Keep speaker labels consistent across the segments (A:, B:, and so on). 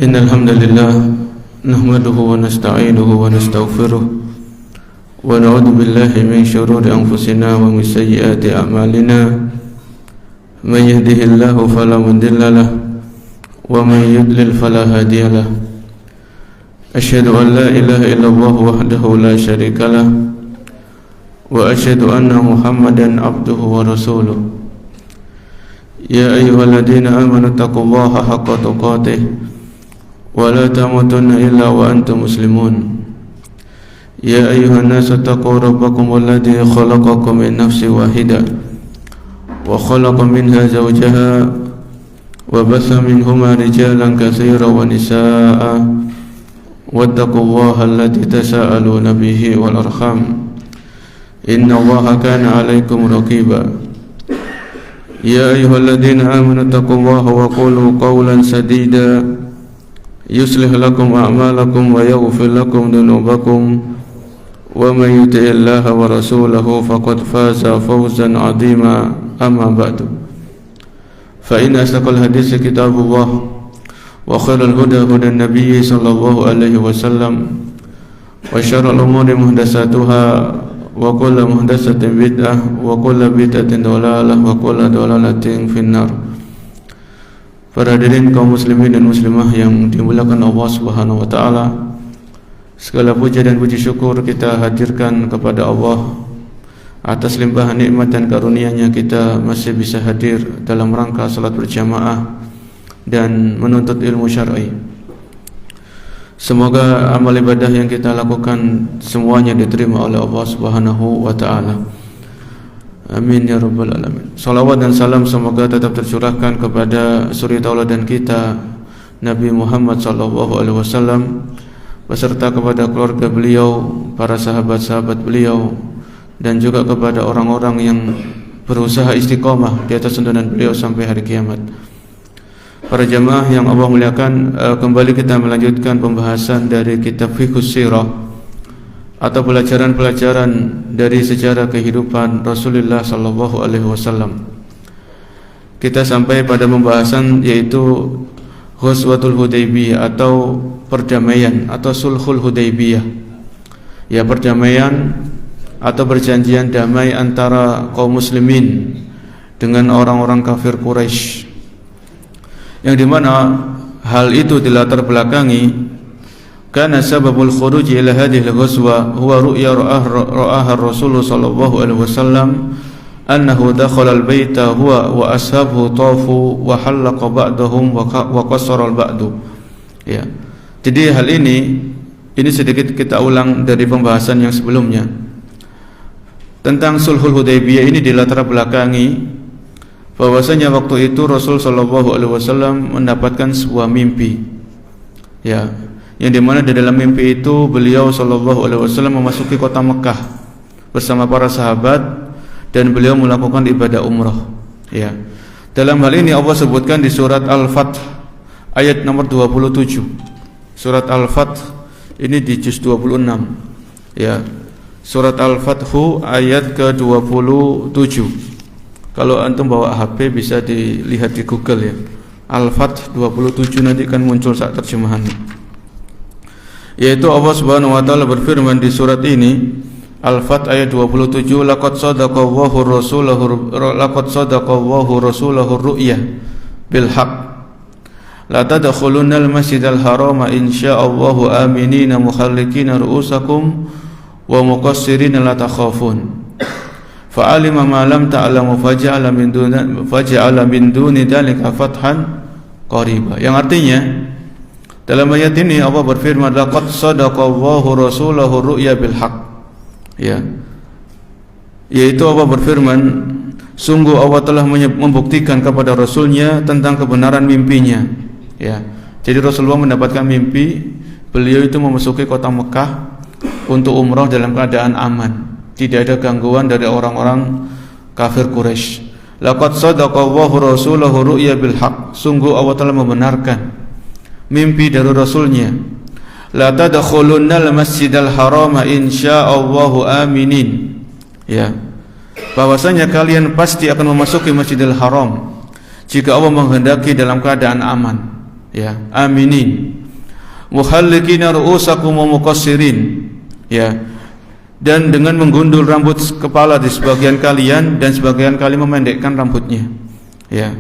A: إن الحمد لله نحمده ونستعينه ونستغفره ونعوذ بالله من شرور أنفسنا ومن سيئات أعمالنا من يهده الله فلا مضل له ومن يضلل فلا هادي له أشهد أن لا إله إلا الله وحده لا شريك له وأشهد أن محمدا عبده ورسوله يا أيها الذين آمنوا اتقوا الله حق تقاته ولا تموتن إلا وأنتم مسلمون يا أيها الناس اتقوا ربكم الذي خلقكم من نفس واحدة وخلق منها زوجها وبث منهما رجالا كثيرا ونساء واتقوا الله الذي تساءلون به والأرحام إن الله كان عليكم رقيبا يا أيها الذين آمنوا اتقوا الله وقولوا قولا سديدا يصلح لكم أعمالكم ويغفر لكم ذنوبكم ومن يطع الله ورسوله فقد فاز فوزا عظيما أما بعد فإن أصدق الحديث كتاب الله وخير الهدى هدى النبي صلى الله عليه وسلم وشر الأمور محدثاتها وكل محدثة بدعة وكل بدعة ضلالة وكل ضلالة في النار. Para hadirin kaum muslimin dan muslimah yang dimuliakan Allah Subhanahu wa taala, segala puja dan puji syukur kita hadirkan kepada Allah atas limpahan nikmat dan karunia-Nya kita masih bisa hadir dalam rangka salat berjamaah dan menuntut ilmu syar'i. Semoga amal ibadah yang kita lakukan semuanya diterima oleh Allah Subhanahu wa taala. Amin ya rabbal alamin. Salawat dan salam semoga tetap tercurahkan kepada suri tauladan kita Nabi Muhammad sallallahu alaihi wasallam beserta kepada keluarga beliau, para sahabat-sahabat beliau, dan juga kepada orang-orang yang berusaha istiqamah di atas tuntunan beliau sampai hari kiamat. Para jamaah yang Allah muliakan, kembali kita melanjutkan pembahasan dari kitab Fiqhus Sirah atau pelajaran-pelajaran dari sejarah kehidupan Rasulullah sallallahu alaihi wasallam. Kita sampai pada pembahasan yaitu Ghazwatul Hudaybiyah atau perdamaian atau Sulhul Hudaybiyah. Ya, perdamaian atau perjanjian damai antara kaum muslimin dengan orang-orang kafir Quraisy. Yang dimana hal itu dilatar belakangi karena sababul khuruj ila hadhihi al-ghazwa huwa ru'ya ra'aha ar-rasul sallallahu alaihi wasallam annahu dakhala al-baita huwa wa ashabuhu tafu wa halaqa ba'dahum wa qassara al-ba'du. Ya. Jadi hal ini sedikit kita ulang dari pembahasan yang sebelumnya. Tentang Sulhul Hudaybiyah ini dilatar belakangi bahwasanya waktu itu Rasul sallallahu alaihi wasallam mendapatkan sebuah mimpi. Ya. Yang dimana di dalam mimpi itu beliau sallallahu alaihi wasallam memasuki kota Mekah bersama para sahabat dan beliau melakukan ibadah umrah. Ya. Dalam hal ini Allah sebutkan di surat Al-Fath ayat nomor 27. Surat Al-Fath ini di juz 26. Ya. Surat Al-Fathu ayat ke-27. Kalau antum bawa HP bisa dilihat di Google ya. Al-Fath 27 nanti kan muncul saat terjemahannya. Yaitu Allah Subhanahu wa taala berfirman di surat ini Al-Fath ayat 27, laqad sadaqallahu rasulahu ru'yah bil haqq la tadkhulunnal masjidal harama insyaallahu aminina mukhallikina ru'usakum wa muqassirina la takhafun fa'alima ma lam ta'lamu faja'ala min duni dzalika fathan qariba. Yang artinya dalam ayat ini Allah berfirman laqad sadaqallahu rasulahu ru'ya bil haqq. Ya. Yaitu Allah berfirman sungguh Allah telah membuktikan kepada Rasulnya tentang kebenaran mimpinya. Ya. Jadi Rasulullah mendapatkan mimpi beliau itu memasuki kota Mekah untuk umrah dalam keadaan aman. Tidak ada gangguan dari orang-orang kafir Quraisy. Laqad sadaqallahu rasulahu ru'ya bil haqq. Sungguh Allah telah membenarkan mimpi dari Rasulnya. La tadkhulunnal masjidal harama insyaallahu aminin. Ya. Bahwasanya kalian pasti akan memasuki Masjidil Haram jika Allah menghendaki dalam keadaan aman. ya, aminin, muhallikina ru'usakum wa muqassirin, ya, dan dengan menggundul rambut kepala di sebagian kalian dan sebagian kalian memendekkan rambutnya, ya.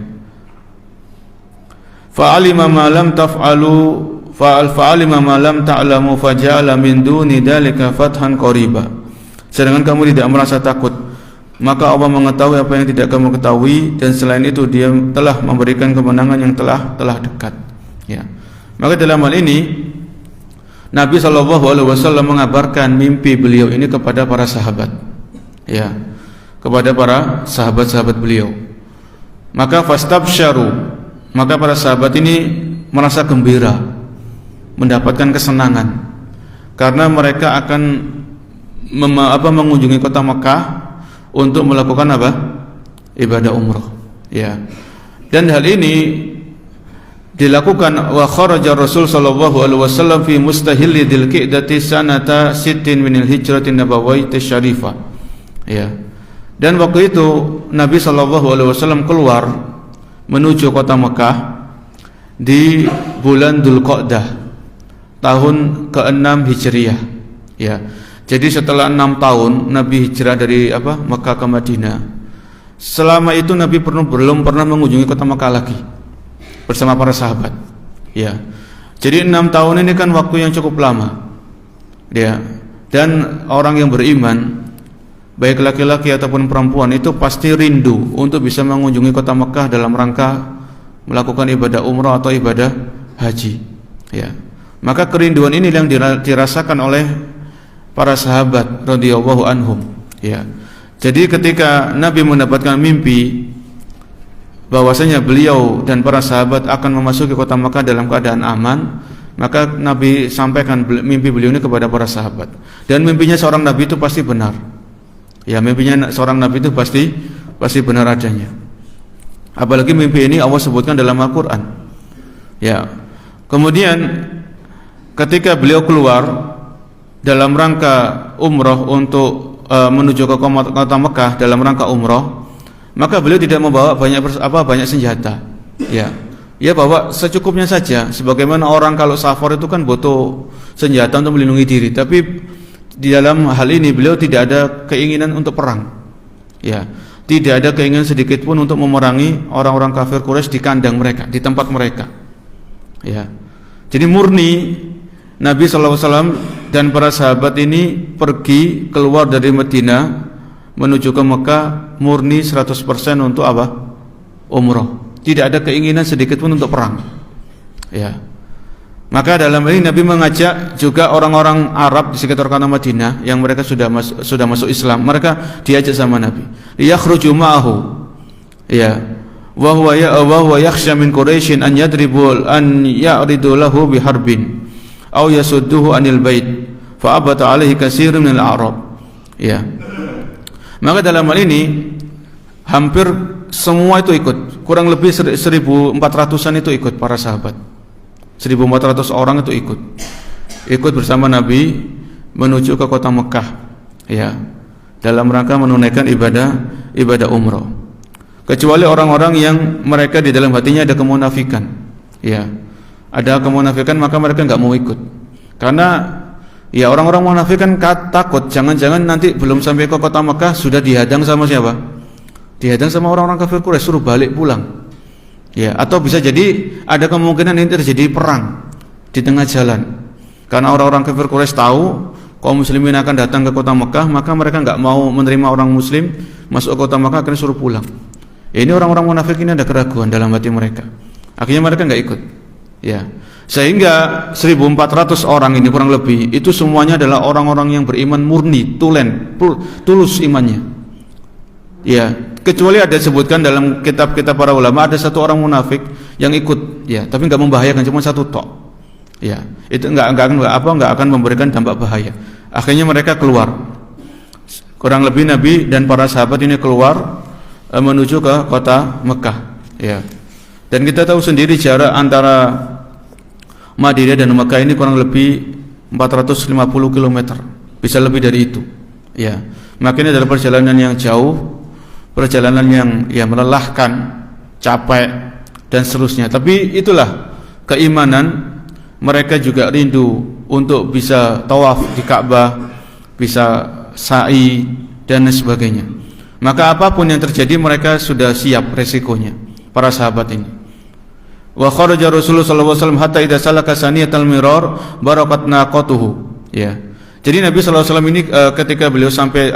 A: Fa'alima ma lam taf'alu fa'alima ma lam ta'lamu faja'ala min duni dzalika fathan qariba. Sedangkan kamu tidak merasa takut, maka Allah mengetahui apa yang tidak kamu ketahui, dan selain itu Dia telah memberikan kemenangan yang telah dekat, ya. Maka dalam hal ini Nabi SAW mengabarkan mimpi beliau ini kepada para sahabat, ya, kepada para sahabat-sahabat beliau. Maka fastabsyaru, maka para sahabat ini merasa gembira, mendapatkan kesenangan, karena mereka akan mengunjungi kota Mekah untuk melakukan apa? Ibadah umrah, ya. Dan hal ini dilakukan wa kharaja Rasul sallallahu alaihi wasallam fi mustahilli dzilqa'dati sanata 60 min al-hijratin nabawiyyah syarifah, ya. Dan waktu itu Nabi sallallahu alaihi wasallam keluar menuju kota Mekah di bulan Dzulqa'dah tahun ke-6 Hijriah, ya. Jadi setelah 6 tahun Nabi hijrah dari Mekah ke Madinah. Selama itu Nabi belum pernah mengunjungi kota Mekah lagi bersama para sahabat, ya. Jadi 6 tahun ini kan waktu yang cukup lama, ya. Dan orang yang beriman, baik laki-laki ataupun perempuan, itu pasti rindu untuk bisa mengunjungi kota Mekah dalam rangka melakukan ibadah umrah atau ibadah haji, ya. Maka kerinduan ini yang dirasakan oleh para sahabat radhiyallahu anhum, ya. Jadi ketika Nabi mendapatkan mimpi bahwasanya beliau dan para sahabat akan memasuki kota Makkah dalam keadaan aman, maka Nabi sampaikan mimpi beliau ini kepada para sahabat. Dan mimpinya seorang Nabi itu pasti benar, ya. Mimpinya seorang Nabi itu pasti benar adanya. Apalagi mimpi ini Allah sebutkan dalam Al-Quran, ya. Kemudian ketika beliau keluar dalam rangka umroh untuk menuju ke kota Mekah dalam rangka umroh, maka beliau tidak membawa banyak senjata, ya. Ia bawa secukupnya saja. Sebagaimana orang kalau safar itu kan butuh senjata untuk melindungi diri, tapi di dalam hal ini beliau tidak ada keinginan untuk perang, ya. Tidak ada keinginan sedikit pun untuk memerangi orang-orang kafir Quraisy di kandang mereka, di tempat mereka, ya. Jadi murni Nabi SAW dan para sahabat ini pergi keluar dari Madinah menuju ke Mekah murni 100% untuk apa? Umrah. Tidak ada keinginan sedikit pun untuk perang, ya. Maka dalam ini Nabi mengajak juga orang-orang Arab di sekitar kota Madinah yang mereka sudah masuk Islam. Mereka diajak sama Nabi. Yakhruju ma'ahu, ya. Wa huwa yakhsha min Quraisyin an ya'ridu lahu biharbin aw yasudduhu anil bait fa abata alaihi katsirun min al-a'rab, ya. Maka dalam hal ini hampir semua itu ikut, kurang lebih 1.400-an itu ikut para sahabat. 1.400 orang itu ikut bersama Nabi menuju ke kota Mekah, ya, dalam rangka menunaikan ibadah umrah. Kecuali orang-orang yang mereka di dalam hatinya ada kemunafikan, ya. Ada kemunafikan, maka mereka enggak mau ikut. Karena ya orang-orang munafik kan takut jangan-jangan nanti belum sampai ke kota Mekah sudah dihadang sama siapa? Dihadang sama orang-orang kafir Quraisy, suruh balik pulang. Ya, atau bisa jadi ada kemungkinan ini terjadi perang di tengah jalan. Karena orang-orang kafir Quraisy tahu kaum muslimin akan datang ke kota Mekah, maka mereka enggak mau menerima orang muslim masuk ke kota Mekah, akhirnya suruh pulang. Ya, ini orang-orang munafik ini ada keraguan dalam hati mereka. Akhirnya mereka enggak ikut. Ya, sehingga 1.400 orang ini kurang lebih itu semuanya adalah orang-orang yang beriman murni, tulus imannya. Ya, kecuali ada disebutkan dalam kitab-kitab para ulama ada satu orang munafik yang ikut, ya, tapi enggak membahayakan, cuma satu tok. Ya, itu enggak akan memberikan dampak bahaya. Akhirnya mereka keluar. Kurang lebih Nabi dan para sahabat ini keluar menuju ke kota Mekah, ya. Dan kita tahu sendiri jarak antara Madinah dan Mekah ini kurang lebih 450 km, bisa lebih dari itu, ya. Makanya adalah perjalanan yang jauh, perjalanan yang melelahkan, capek dan seterusnya. Tapi itulah keimanan, mereka juga rindu untuk bisa tawaf di Ka'bah, bisa sa'i dan sebagainya. Maka apapun yang terjadi mereka sudah siap resikonya, para sahabat ini. Wa kharaja Rasulullah sallallahu alaihi wasallam hatta idza salaka saniyatal mirar barakat naqatuhu. Ya. Jadi Nabi sallallahu alaihi wasallam ini ketika beliau sampai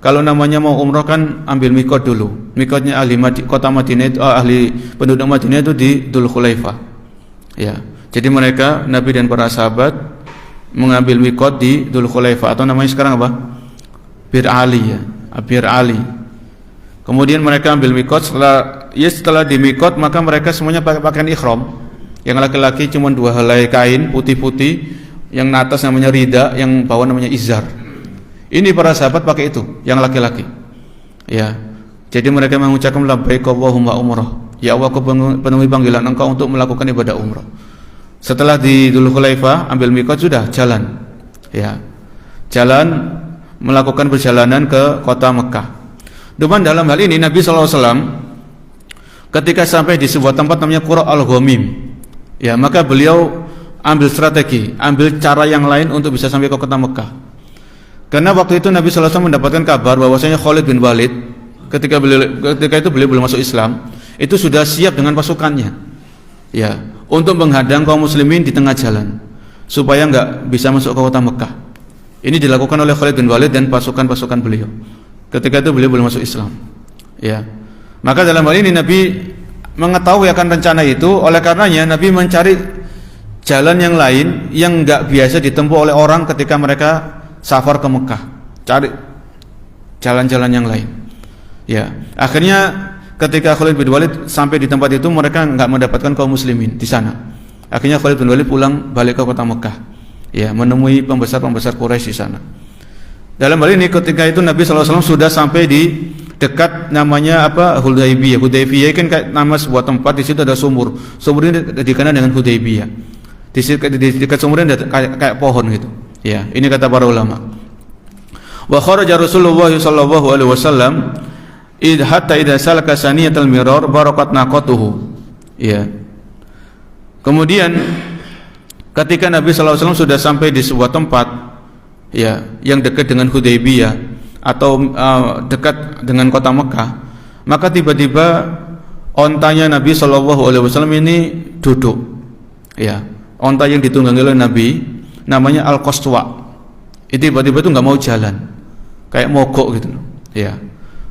A: kalau namanya mau umrah kan ambil mikot dulu. Mikotnya ahli kota Madinah itu ahli penduduk Madinah itu di Dzul Khulaifah. Ya. Jadi mereka Nabi dan para sahabat mengambil mikot di Dzul Khulaifah atau namanya sekarang apa? Bir Ali ya. Bir Ali. Kemudian mereka ambil mikot, setelah di mikot maka mereka semuanya pakai pakaian ihram. Yang laki-laki cuma 2 helai kain putih-putih, yang atas namanya rida, yang bawah namanya izar. Ini para sahabat pakai itu, yang laki-laki. Ya. Jadi mereka mengucapkan labbaik Allahumma umrah. Ya Allah, aku penuhi panggilan Engkau untuk melakukan ibadah umrah. Setelah di Dzul Khulaifah ambil mikot sudah jalan. Ya. Jalan melakukan perjalanan ke kota Mekah. Dan dalam hal ini Nabi SAW ketika sampai di sebuah tempat namanya Qura al-Ghamim, ya, maka beliau ambil strategi, ambil cara yang lain untuk bisa sampai ke kota Mekah. Karena waktu itu Nabi SAW mendapatkan kabar bahwasanya Khalid bin Walid ketika itu beliau belum masuk Islam, itu sudah siap dengan pasukannya, ya, untuk menghadang kaum muslimin di tengah jalan supaya enggak bisa masuk ke kota Mekah. Ini dilakukan oleh Khalid bin Walid dan pasukan-pasukan beliau. Ketika itu beliau belum masuk Islam. Ya. Maka dalam hal ini Nabi mengetahui akan rencana itu, oleh karenanya Nabi mencari jalan yang lain yang enggak biasa ditempuh oleh orang ketika mereka safar ke Mekah. Cari jalan-jalan yang lain. Ya. Akhirnya ketika Khalid bin Walid sampai di tempat itu, mereka enggak mendapatkan kaum muslimin di sana. Akhirnya Khalid bin Walid pulang balik ke kota Mekah. Ya, menemui pembesar-pembesar Quraisy di sana. Dalam hal ini ketika itu Nabi SAW sudah sampai di dekat namanya Hudaybiyah. Hudaybiyah kan kayak nama sebuah tempat, di situ ada sumur. Sumur ini dikenal dengan Hudaybiyah. Di dekat sumur ini ada kayak pohon gitu. Ya, ini kata para ulama. Wa kharaja Rasulullah sallallahu alaihi wasallam hatta idza salaka saniyatal mirar barakat naqatuhu. Ya. Kemudian ketika Nabi SAW sudah sampai di sebuah tempat, ya, yang dekat dengan Hudaybiyah atau dekat dengan kota Mekah, maka tiba-tiba ontanya Nabi SAW ini duduk, ya, onta yang ditunggangi oleh Nabi namanya Al-Qaswa. Itu tiba-tiba itu nggak mau jalan, kayak mogok gitu, ya.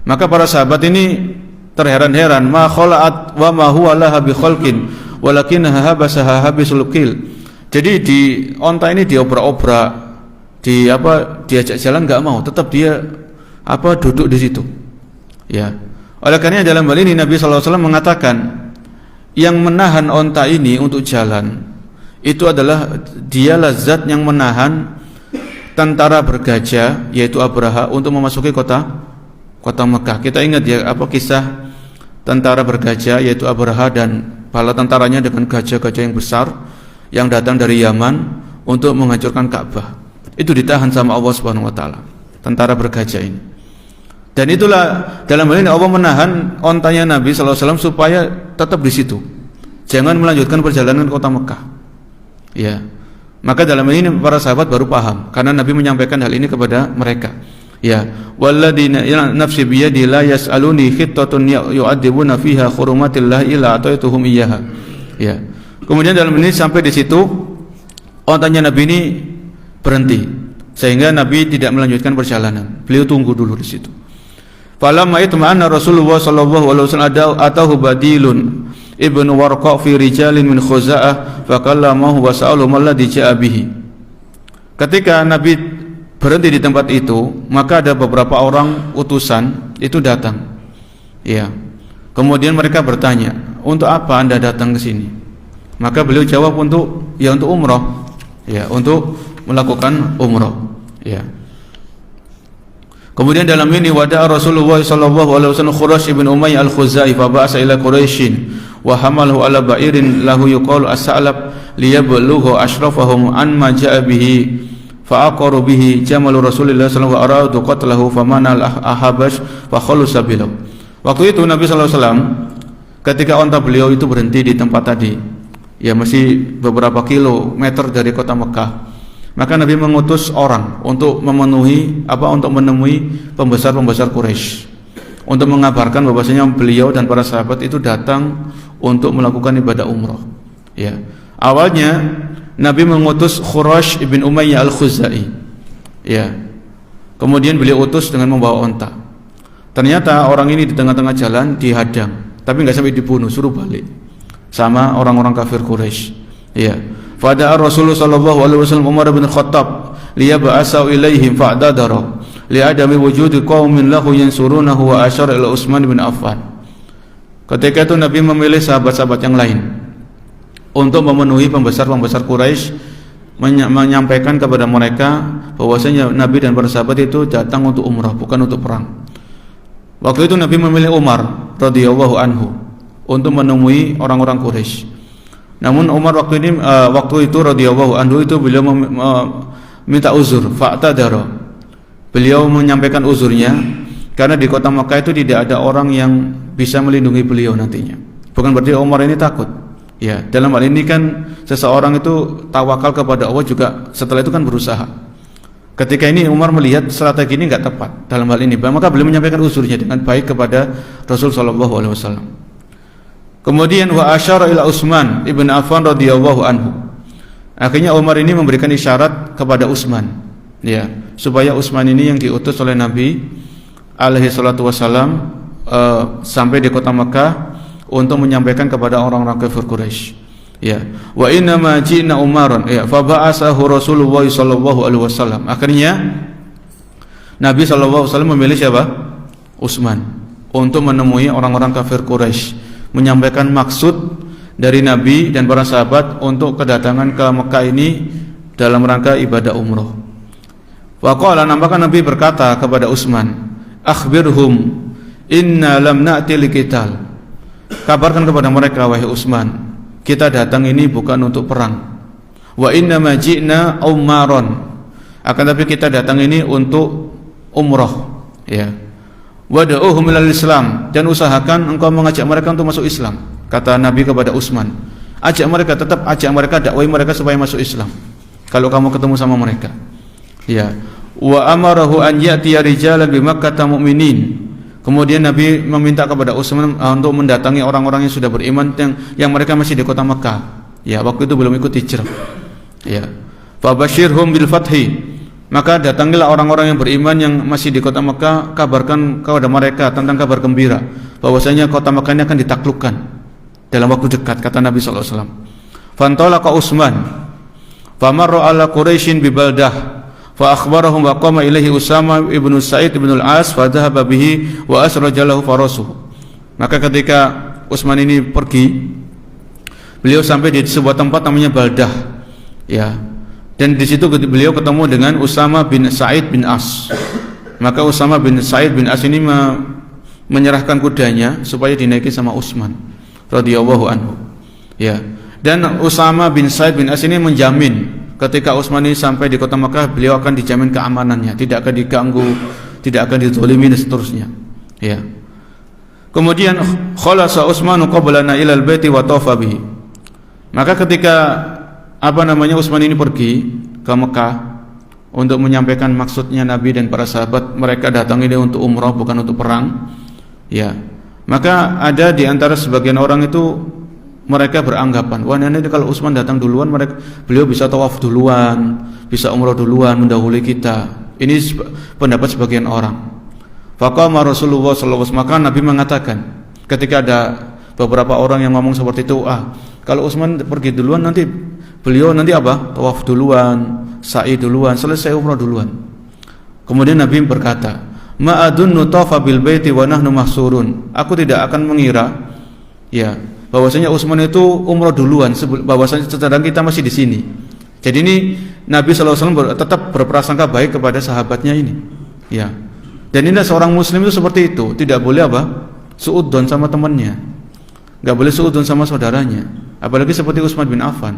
A: Maka para sahabat ini terheran-heran, ma khala'at wa ma huwa laha bi khalqin walakinnaha habasaha habisul qil. Jadi di onta ini diobrak-obrak, diajak jalan nggak mau, tetap dia duduk di situ. Ya. Oleh karena dalam hal ini Nabi SAW mengatakan yang menahan onta ini untuk jalan itu adalah dialah zat yang menahan tentara bergajah yaitu Abraha untuk memasuki kota Mekah. Kita ingat ya kisah tentara bergajah yaitu Abraha dan bala tentaranya dengan gajah-gajah yang besar yang datang dari Yaman untuk menghancurkan Ka'bah. Itu ditahan sama Allah Subhanahu wa taala, tentara bergajah ini. Dan itulah dalam hal ini Allah menahan ontanya Nabi sallallahu alaihi wasallam supaya tetap di situ. Jangan melanjutkan perjalanan ke kota Mekah. Ya. Maka dalam hal ini para sahabat baru paham karena Nabi menyampaikan hal ini kepada mereka. Ya, walladzina nafsi biyadi la yas'aluni khittatun yu'adzibuna fiha hurumatillah illa ataituhum iyyaha. Ya. Kemudian dalam ini sampai di situ ontanya Nabi ini berhenti sehingga Nabi tidak melanjutkan perjalanan. Beliau tunggu dulu di situ. Falamma itma'anna Rasulullah sallallahu alaihi wasallam atahu badilun ibnu Warqa fi rijalin min Khuza'ah fakallamahu wa sa'alahu alladhi ja'a bihi. Ketika Nabi berhenti di tempat itu, maka ada beberapa orang utusan itu datang. Ya. Kemudian mereka bertanya, "Untuk apa Anda datang ke sini?" Maka beliau jawab untuk umrah, ya, untuk melakukan umrah, ya. Kemudian dalam ini wada'a Rasulullah sallallahu alaihi wasallam Khurash ibn Umayyah al-Khuzai fa ba'asa ila Quraisyin wa hamalahu ala ba'irin lahu yuqalu as-sa'lab liyablughu ashrafahum an ma ja'a bihi fa aqaru bihi jamalu Rasulillah sallallahu alaihi wasallam wa aradu qatlahu famana al-ahabash fa khalusa bihi. Waktu itu Nabi sallallahu alaihi wasallam ketika onta beliau itu berhenti di tempat tadi, ya masih beberapa kilometer dari kota Mekah. Maka Nabi mengutus orang untuk menemui pembesar-pembesar Quraisy untuk mengabarkan bahwasanya beliau dan para sahabat itu datang untuk melakukan ibadah umrah. Ya. Awalnya Nabi mengutus Khurash ibn Umayyah al-Khuzai. Ya. Kemudian beliau utus dengan membawa onta. Ternyata orang ini di tengah-tengah jalan dihadang, tapi enggak sampai dibunuh, suruh balik sama orang-orang kafir Quraisy. Ya. Fada'a Rasulullah sallallahu alaihi wasallam Umar bin Khattab liyab'asa ilaihim fa'dadara li'adami wujudi qaumin lahu yansurunahu wa asyara ila Utsman bin Affan. Ketika itu Nabi memilih sahabat-sahabat yang lain untuk memenuhi pembesar-pembesar Quraisy, menyampaikan kepada mereka bahwasanya Nabi dan para sahabat itu datang untuk umrah, bukan untuk perang. Waktu itu Nabi memilih Umar radhiyallahu anhu untuk menemui orang-orang Quraisy. Namun Umar waktu itu radhiyallahu anhu itu beliau minta uzur, fa'tadara. Beliau menyampaikan uzurnya karena di kota Makkah itu tidak ada orang yang bisa melindungi beliau nantinya. Bukan berarti Umar ini takut. Ya, dalam hal ini kan seseorang itu tawakal kepada Allah juga setelah itu kan berusaha. Ketika ini Umar melihat strategi ini enggak tepat dalam hal ini, maka beliau menyampaikan uzurnya dengan baik kepada Rasul sallallahu alaihi wasallam. Kemudian wa asyara ila Utsman ibn Affan radhiyallahu anhu. Akhirnya Umar ini memberikan isyarat kepada Utsman, ya, supaya Utsman ini yang diutus oleh Nabi alaihi salatu wasallam sampai di kota Makkah untuk menyampaikan kepada orang-orang kafir Quraisy. Ya, wa inna ma ji'na Umaran, ya, fa ba'asahu Rasulullah sallallahu alaihi wasallam. Akhirnya Nabi sallallahu alaihi wasallam memilih siapa? Utsman untuk menemui orang-orang kafir Quraisy, menyampaikan maksud dari Nabi dan para sahabat untuk kedatangan ke Mekah ini dalam rangka ibadah umrah. Wa qala, nampaknya Nabi berkata kepada Utsman, akhbirhum inna lam na'ti liqital. Kabarkan kepada mereka, wahai Utsman, kita datang ini bukan untuk perang. Wa inna ma ji'na umaron, akan tapi kita datang ini untuk umrah, ya. Wad'uhum ilal Islam, dan usahakan engkau mengajak mereka untuk masuk Islam. Kata Nabi kepada Utsman, ajak mereka, tetap ajak mereka, dakwai mereka supaya masuk Islam kalau kamu ketemu sama mereka. Ya. Wa amarahu an ya'tiya rijalan bi Makkah mu'minin. Kemudian Nabi meminta kepada Utsman untuk mendatangi orang-orang yang sudah beriman yang mereka masih di kota Makkah. Ya, waktu itu belum ikut hijrah. Ya. Fa basyirhum bil fathi. Maka datangilah orang-orang yang beriman yang masih di kota Makkah, kabarkan kepada mereka tentang kabar gembira bahwasanya kota Makkah ini akan ditaklukkan dalam waktu dekat, kata Nabi sallallahu alaihi wasallam. Fantalaqa Utsman famarra ala Quraisyin bi baldah fa akhbarahum wa qama ilaihi Usama ibnu Sa'id ibnu al-As fa dhahaba bihi wa asraja lahu farasuhu. Maka ketika Utsman ini pergi, beliau sampai di sebuah tempat namanya Baldah, ya. Dan di situ beliau ketemu dengan Usama bin Sa'id bin As. Maka Usama bin Sa'id bin As ini menyerahkan kudanya supaya dinaiki sama Utsman radhiyallahu anhu. Ya. Dan Usama bin Sa'id bin As ini menjamin ketika Utsman ini sampai di kota Makkah, beliau akan dijamin keamanannya, tidak akan diganggu, tidak akan dizalimi dan seterusnya. Ya. Kemudian khalasa Utsman qablana ilal baiti wa tawafa bihi. Maka ketika Utsman ini pergi ke Mekah untuk menyampaikan maksudnya Nabi dan para sahabat, mereka datang ini untuk umrah bukan untuk perang. Ya. Maka ada di antara sebagian orang itu mereka beranggapan, wah nanti kalau Utsman datang duluan, beliau bisa tawaf duluan, bisa umrah duluan, mendahului kita. Ini pendapat sebagian orang. Faqama Rasulullah sallallahu alaihi wasallam, maka Nabi mengatakan ketika ada beberapa orang yang ngomong seperti itu, kalau Utsman pergi duluan nanti beliau tawaf duluan, sa'i duluan, selesai umrah duluan. Kemudian Nabi berkata, ma'adunnu tawafa bil baiti wa nahnu mahsurun. Aku tidak akan mengira, ya, bahwasanya Utsman itu umrah duluan, bahwasanya sedang kita masih di sini. Jadi ini Nabi sallallahu alaihi wasallam tetap berprasangka baik kepada sahabatnya ini. Ya. Dan ini seorang muslim itu seperti itu, tidak boleh suudzon sama temannya. Enggak boleh suudzon sama saudaranya. Apalagi seperti Utsman bin Affan,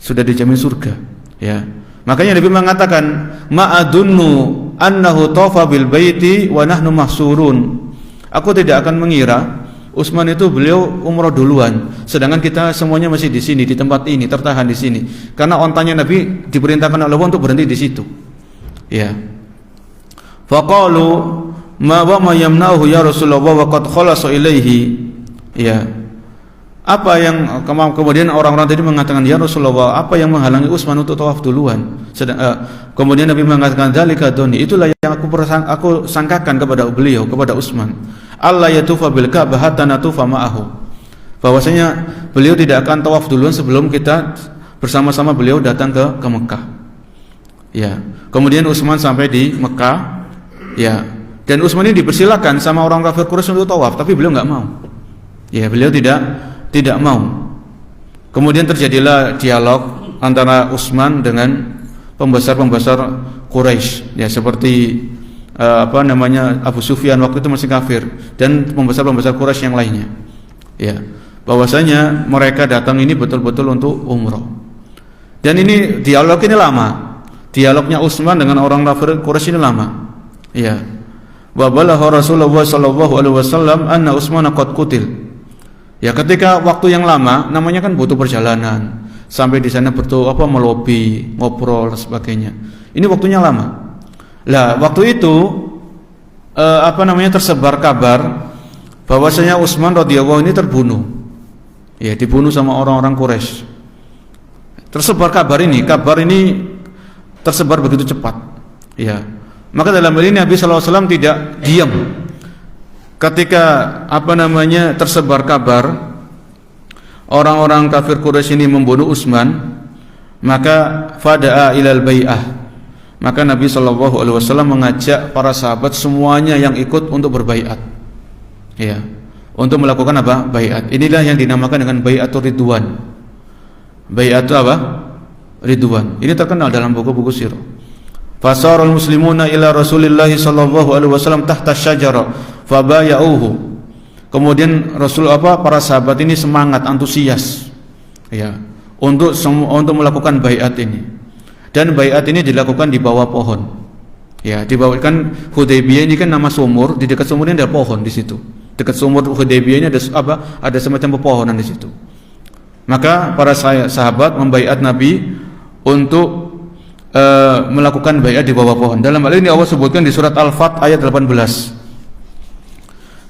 A: sudah dijamin surga, ya. Makanya Nabi mengatakan, ma'adunnu annahu tawafa bil baiti wa nahnu mahsurun. Aku tidak akan mengira Utsman itu beliau umroh duluan, sedangkan kita semuanya masih di sini, di tempat ini, tertahan di sini. Karena ontanya Nabi diperintahkan oleh Allah untuk berhenti di situ. Ya. Faqalu ma yamna'uhu ya Rasulullah wa qad khalasa ilaihi. Ya. Apa yang kemudian orang-orang tadi mengatakan, ya Rasulullah, apa yang menghalangi Utsman untuk tawaf duluan? Kemudian Nabi mengatakan, dzalika doni, itulah yang aku sangkakan kepada beliau, kepada Utsman. Allah yatufa bil Ka'bah hatta natufa ma'ahu. Bahwasanya beliau tidak akan tawaf duluan sebelum kita bersama-sama beliau datang ke Mekah. Ya. Kemudian Utsman sampai di Mekah. Ya. Dan Utsman ini dipersilakan sama orang kafir Quraisy untuk tawaf, tapi beliau enggak mau. Ya, beliau tidak mau. Kemudian terjadilah dialog antara Utsman dengan pembesar-pembesar Quraisy. Ya, seperti Abu Sufyan waktu itu masih kafir dan pembesar-pembesar Quraisy yang lainnya. Ya, bahwasanya mereka datang ini betul-betul untuk umroh. Dan ini dialog ini lama. Dialognya Utsman dengan orang kafir Quraisy ini lama. Ya. Wa balagha Rasulullah sallallahu alaihi wasallam anna Utsman qad qutil. Ya, ketika waktu yang lama, namanya kan butuh perjalanan. Sampai di sana melobi, ngobrol dan sebagainya. Ini waktunya lama. Lah, waktu itu tersebar kabar bahwasanya Utsman radhiyallahu ini terbunuh. Ya, dibunuh sama orang-orang Quraisy. Tersebar kabar ini tersebar begitu cepat. Ya. Maka dalam hal ini Nabi sallallahu alaihi wasallam tidak diam. Ketika tersebar kabar orang-orang kafir Quraisy ini membunuh Utsman, maka fada'a ilal bai'ah. Maka Nabi SAW mengajak para sahabat semuanya yang ikut untuk berbaiat. Ya, untuk melakukan apa? Baiat. Inilah yang dinamakan dengan baiatur ridwan. Baiatu apa? Ridwan. Ini terkenal dalam buku-buku sirah. Fasarul muslimuna ila Rasulillah sallallahu alaihi wasallam tahta syajarah fabayauhu. Kemudian para sahabat ini semangat, antusias, ya, untuk melakukan baiat ini. Dan baiat ini dilakukan di bawah pohon. Ya, di bawah kan Hudaybiyah ini kan nama sumur, di dekat sumur ini ada pohon di situ. Dekat sumur Hudaybiyah ini ada semacam pepohonan di situ. Maka para sahabat membaiat Nabi untuk melakukan baiat di bawah pohon. Dalam hal ini Allah sebutkan di surat Al-Fat ayat 18.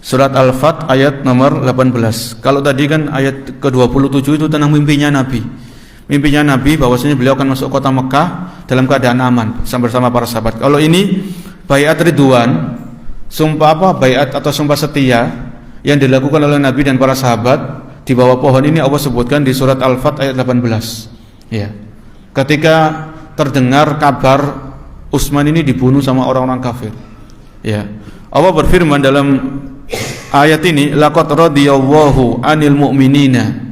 A: Surat Al-Fat ayat nomor 18. Kalau tadi kan ayat ke-27 itu tentang mimpinya Nabi. Mimpinya Nabi bahwasanya beliau akan masuk kota Mekah dalam keadaan aman bersama para sahabat. Kalau ini baiat ridwan, sumpah baiat atau sumpah setia yang dilakukan oleh Nabi dan para sahabat di bawah pohon ini Allah sebutkan di surat Al-Fat ayat 18. Ya. Ketika terdengar kabar Utsman ini dibunuh sama orang-orang kafir. Ya. Allah berfirman dalam ayat ini, laqad radiyallahu 'anil mu'minina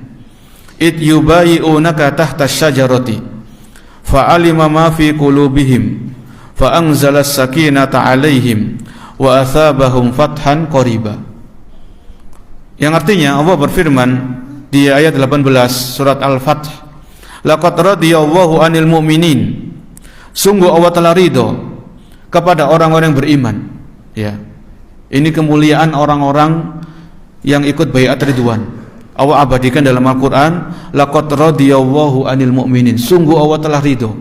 A: id yubayi'unaka tahta syajarati fa'alima ma fi qulubihim fa anzala as-sakinata 'alaihim wa athabahum fathan qariba. Yang artinya Allah berfirman di ayat 18 surat Al-Fath, laqad radiyallahu 'anil mu'minin, sungguh Allah telah ridho kepada orang-orang yang beriman. Ya. Ini kemuliaan orang-orang yang ikut baiat ridwan. Allah abadikan dalam Al-Quran, laqad radiyallahu 'anil mu'minin, sungguh Allah telah ridho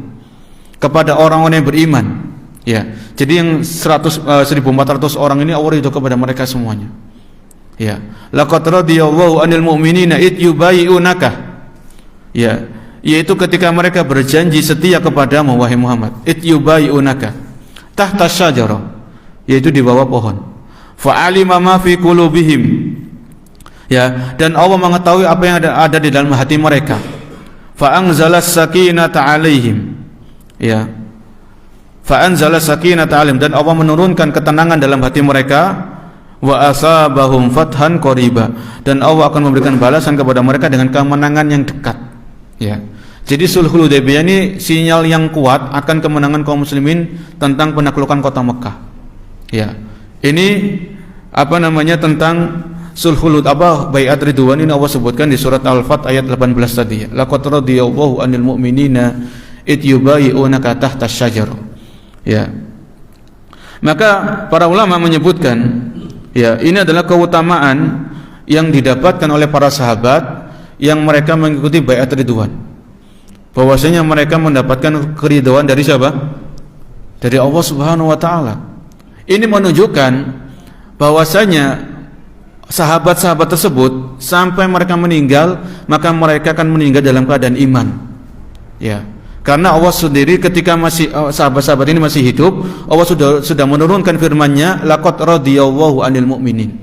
A: kepada orang-orang yang beriman. Ya. Jadi yang 1400 orang ini Allah ridho kepada mereka semuanya. Ya. Laqad radiyallahu 'anil mu'minina id yubayi'unaka. Ya, yaitu ketika mereka berjanji setia kepadamu wahai Muhammad. Id yubayi'unaka tahta syajarah, yaitu di bawah pohon. Fa'alima ma fi qulubihim. Ya, dan Allah mengetahui apa yang ada di dalam hati mereka. Fa'anzalas sakinata 'alaihim. Ya. Fa'anzalas sakinata 'alaihim, dan Allah menurunkan ketenangan dalam hati mereka. Wa asabahum fathan qariba, dan Allah akan memberikan balasan kepada mereka dengan kemenangan yang dekat. Ya. Jadi Sulhul Hudaybiyah ini sinyal yang kuat akan kemenangan kaum muslimin tentang penaklukan kota Mekah. Ya. Ini tentang Sulhul baiat ridwan ini Allah sebutkan di surat Al-Fat ayat 18 tadi. Laqad radiyallahu 'anil mu'minina id yubayi'unaka tahta syajar. Ya. Maka para ulama menyebutkan, ya, ini adalah keutamaan yang didapatkan oleh para sahabat yang mereka mengikuti baiat ridwan. Bahwasanya mereka mendapatkan keridhaan dari siapa? Dari Allah Subhanahu wa taala. Ini menunjukkan bahwasanya sahabat-sahabat tersebut sampai mereka meninggal, maka mereka akan meninggal dalam keadaan iman. Ya. Karena Allah sendiri ketika masih sahabat-sahabat ini masih hidup, Allah sudah menurunkan firman-Nya, laqad radhiyallahu 'anil mu'minin.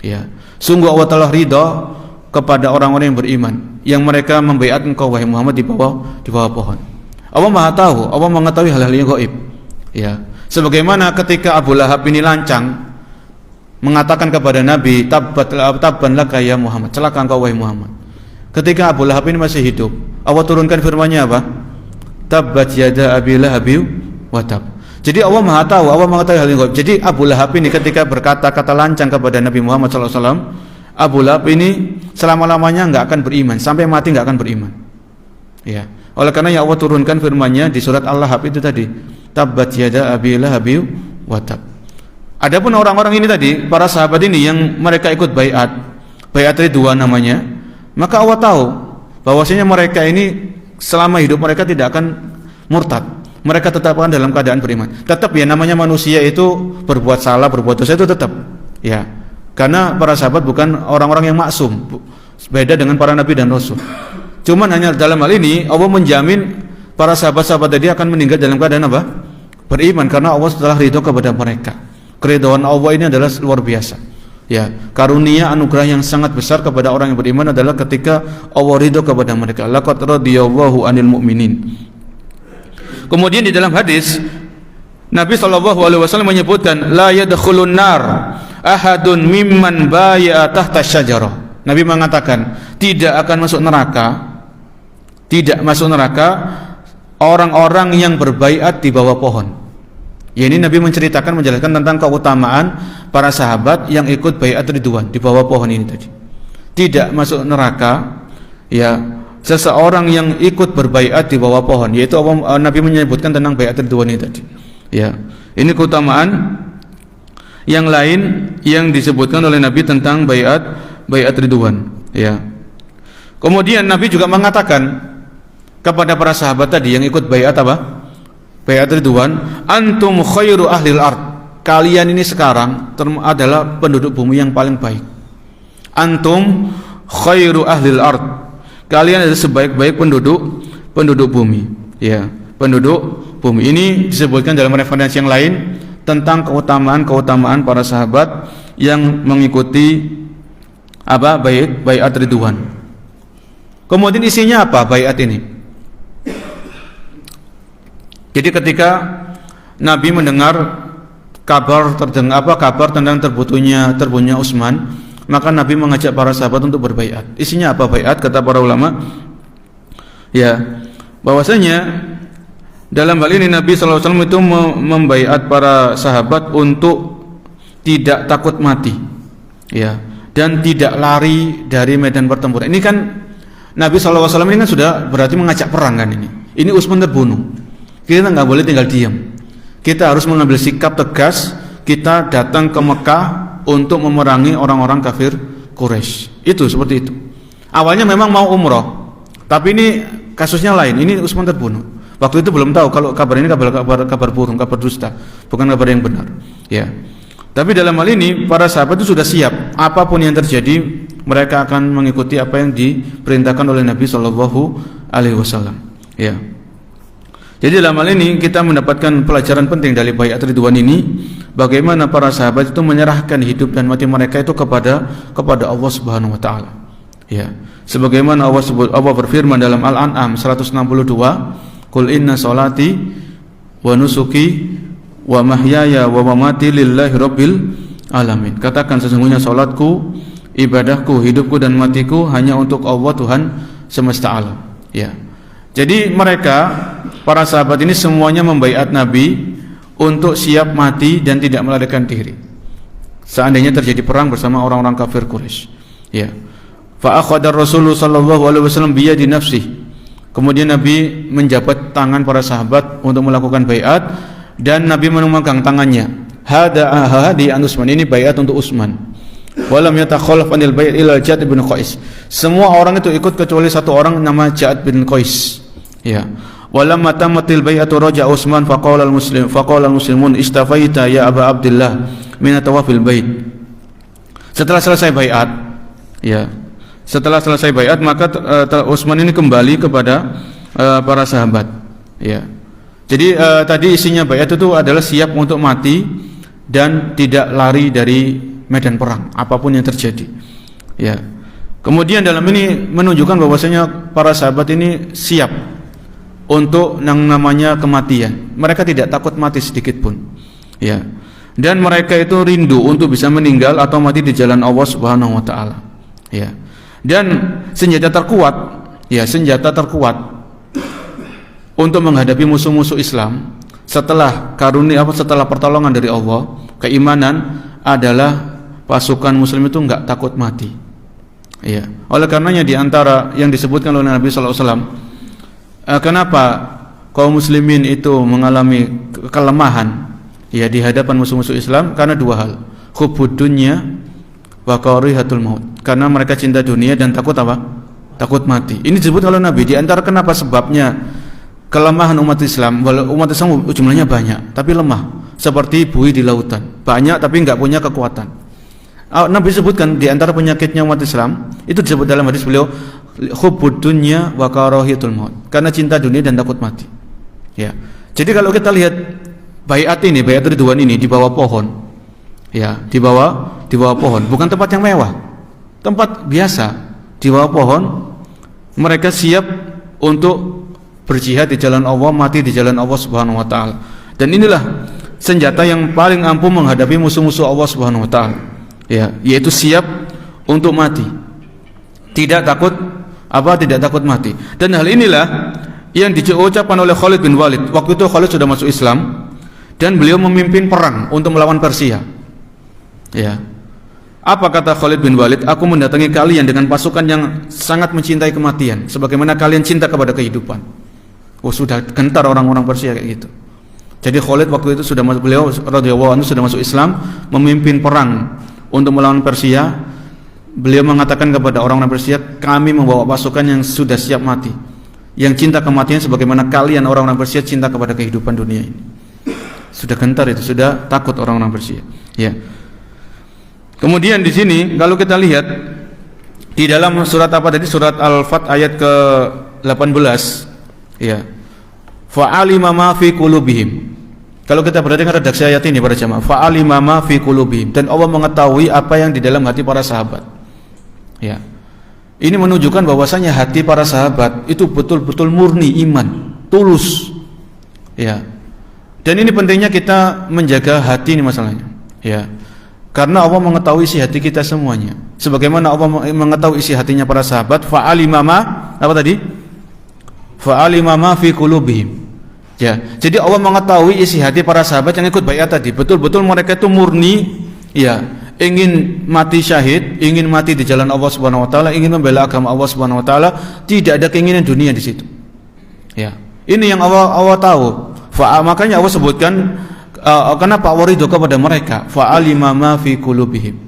A: Ya. Sungguh Allah telah ridha kepada orang-orang yang beriman yang mereka membaiat engkau wahai Muhammad di bawah pohon. Allah Maha tahu, Allah mengetahui hal-hal yang gaib. Ya. Sebagaimana ketika Abu Lahab ini lancang mengatakan kepada Nabi, tabban laka ya Muhammad, celaka engkau wahai Muhammad. Ketika Abu Lahab ini masih hidup, Allah turunkan firman-Nya apa? Tabbat yada Abi Lahab wa tab. Jadi Allah Maha tahu, Allah mengetahui hal yang gaib. Jadi Abu Lahab ini ketika berkata-kata lancang kepada Nabi Muhammad SAW, Abu Lahab ini selama-lamanya enggak akan beriman, sampai mati enggak akan beriman. Ya. Oleh karena Allah turunkan firman-Nya di surat Al-Lahab itu tadi, tabbat yada Abi Lahab wa tab. Adapun orang-orang ini tadi, para sahabat ini yang mereka ikut baiat ridwan namanya, maka Allah tahu bahwasanya mereka ini selama hidup mereka tidak akan murtad. Mereka tetap akan dalam keadaan beriman. Tetap ya, namanya manusia itu berbuat salah, berbuat dosa itu tetap. Ya. Karena para sahabat bukan orang-orang yang maksum. Beda dengan para nabi dan rasul. Cuman hanya dalam hal ini Allah menjamin para sahabat-sahabat tadi akan meninggal dalam keadaan apa? Beriman, karena Allah telah ridho kepada mereka. Keridhaan Allah ini adalah luar biasa. Ya, karunia anugerah yang sangat besar kepada orang yang beriman adalah ketika Allah ridho kepada mereka. Laqad radhiyallahu 'anil mu'minin. Kemudian di dalam hadis Nabi SAW menyebutkan la yadkhulun nar ahadun mimman bai'a tahta syajarah. Nabi mengatakan tidak akan masuk neraka orang-orang yang berbaiat di bawah pohon. Ya, ini Nabi menjelaskan tentang keutamaan para sahabat yang ikut baiat ridwan di bawah pohon ini tadi. Tidak masuk neraka ya seseorang yang ikut berbaiat di bawah pohon, yaitu Nabi menyebutkan tentang baiat ridwan ini tadi. Ya. Ini keutamaan yang lain yang disebutkan oleh Nabi tentang baiat ridwan, ya. Kemudian Nabi juga mengatakan kepada para sahabat tadi yang ikut baiat apa? Baiat ridwan, antum khairu ahlil ard. Kalian ini sekarang adalah penduduk bumi yang paling baik. Antum khairu ahlil ard. Kalian adalah sebaik-baik penduduk bumi, ya. Penduduk bumi ini disebutkan dalam referensi yang lain tentang keutamaan para sahabat yang mengikuti apa? Baiat ridwan. Kemudian isinya apa baiat ini? Jadi ketika Nabi mendengar kabar tentang terbunuhnya Utsman, maka Nabi mengajak para sahabat untuk berbaiat. Isinya apa baiat? Kata para ulama, ya, bahwasanya dalam hal ini Nabi SAW itu membaiat para sahabat untuk tidak takut mati, ya, dan tidak lari dari medan pertempuran. Ini kan Nabi SAW ini kan sudah berarti mengajak perang kan ini. Ini Utsman terbunuh. Kita nggak boleh tinggal diam. Kita harus mengambil sikap tegas. Kita datang ke Mekah untuk memerangi orang-orang kafir Quraisy. Itu seperti itu. Awalnya memang mau umroh, tapi ini kasusnya lain. Ini Utsman terbunuh. Waktu itu belum tahu kalau kabar ini kabar burung, kabar dusta, bukan kabar yang benar. Ya. Tapi dalam hal ini para sahabat itu sudah siap. Apapun yang terjadi, mereka akan mengikuti apa yang diperintahkan oleh Nabi SAW. Ya. Jadi dalam hal ini kita mendapatkan pelajaran penting dari baiat ridwan ini, bagaimana para sahabat itu menyerahkan hidup dan mati mereka itu kepada Allah Subhanahu wa taala. Ya. Sebagaimana Allah berfirman dalam Al-An'am 162, "Qul inna sholati wa nusuki wa mahyaya wa mamati lillahi rabbil alamin." Katakan sesungguhnya salatku, ibadahku, hidupku dan matiku hanya untuk Allah Tuhan semesta alam. Ya. Jadi mereka para sahabat ini semuanya membaiat Nabi untuk siap mati dan tidak melarikan diri seandainya terjadi perang bersama orang-orang kafir Quraisy. Ya. Fa akhadha Rasulullah sallallahu alaihi wasallam bi yadi nafsihi. Kemudian Nabi menjabat tangan para sahabat untuk melakukan baiat dan Nabi memegang tangannya. Hadi an Utsman, ini baiat untuk Utsman. Walam yatakhalaf anil bait illa Ja'ad bin Qais. Semua orang itu ikut kecuali satu orang nama Ja'ad bin Qais. Ya. Walam matamatil bai'atu raja Utsman faqala al-muslimun istafaita ya Aba Abdullah min tawafil bait. Setelah selesai baiat, ya. Setelah selesai baiat maka Utsman ini kembali kepada para sahabat. Ya. Jadi tadi isinya baiat itu adalah siap untuk mati dan tidak lari dari medan perang apapun yang terjadi. Ya. Kemudian dalam ini menunjukkan bahwasanya para sahabat ini siap untuk yang namanya kematian. Mereka tidak takut mati sedikit pun. Ya. Dan mereka itu rindu untuk bisa meninggal atau mati di jalan Allah Subhanahu wa taala. Ya. Dan senjata terkuat untuk menghadapi musuh-musuh Islam setelah setelah pertolongan dari Allah, keimanan adalah pasukan muslim itu enggak takut mati. Ya. Oleh karenanya di antara yang disebutkan oleh Nabi sallallahu alaihi wasallam, kenapa kaum muslimin itu mengalami kelemahan ya di hadapan musuh-musuh Islam? Karena dua hal. Hubbud dunya wa karihatul maut. Karena mereka cinta dunia dan takut apa? Takut mati. Ini disebut oleh Nabi. Di antara kenapa sebabnya kelemahan umat Islam, umat Islam jumlahnya banyak tapi lemah, seperti buih di lautan. Banyak tapi enggak punya kekuatan. Nabi sebutkan di antara penyakitnya umat Islam itu disebut dalam hadis beliau hubbud dunya wa karahiyatul maut, karena cinta dunia dan takut mati. Ya. Jadi kalau kita lihat baiat Ridwan ini di bawah pohon. Ya, di bawah pohon, bukan tempat yang mewah. Tempat biasa di bawah pohon. Mereka siap untuk berjihad di jalan Allah, mati di jalan Allah Subhanahu wa taala. Dan inilah senjata yang paling ampuh menghadapi musuh-musuh Allah Subhanahu wa taala. Ya, yaitu siap untuk mati. Tidak takut mati. Dan hal inilah yang diucapkan oleh Khalid bin Walid. Waktu itu Khalid sudah masuk Islam dan beliau memimpin perang untuk melawan Persia. Ya. Apa kata Khalid bin Walid? Aku mendatangi kalian dengan pasukan yang sangat mencintai kematian, sebagaimana kalian cinta kepada kehidupan. Sudah gentar orang-orang Persia kayak gitu. Jadi Khalid waktu itu beliau radhiyallahu anhu sudah masuk Islam, memimpin perang untuk melawan Persia. Beliau mengatakan kepada orang-orang Persia, kami membawa pasukan yang sudah siap mati, yang cinta kematian sebagaimana kalian orang-orang Persia cinta kepada kehidupan dunia ini. Sudah gentar itu, sudah takut orang-orang Persia. Ya. Kemudian di sini kalau kita lihat di dalam surat apa tadi, surat Al-Fat ayat ke-18, ya. Fa'alima ma fi qulubihim. Kalau kita perhatikan redaksi ayat ini para jamaah, fa'alima ma fi qulubihim, dan Allah mengetahui apa yang di dalam hati para sahabat. Ya. Ini menunjukkan bahwasanya hati para sahabat itu betul-betul murni iman, tulus. Ya. Dan ini pentingnya kita menjaga hati ini masalahnya. Ya. Karena Allah mengetahui isi hati kita semuanya. Sebagaimana Allah mengetahui isi hatinya para sahabat, fa'alima ma apa tadi? Fa'alima ma fi qulubihim. Ya, jadi Allah mengetahui isi hati para sahabat yang ikut baiat tadi. Betul-betul mereka itu murni, ya, ingin mati syahid, ingin mati di jalan Allah Subhanahu wa taala, ingin membela agama Allah Subhanahu wa taala, tidak ada keinginan dunia di situ. Ya. Ini yang Allah tahu. Makanya Allah sebutkan kenapa Allah ridho kepada mereka? Fa'alima ma fi qulubihim.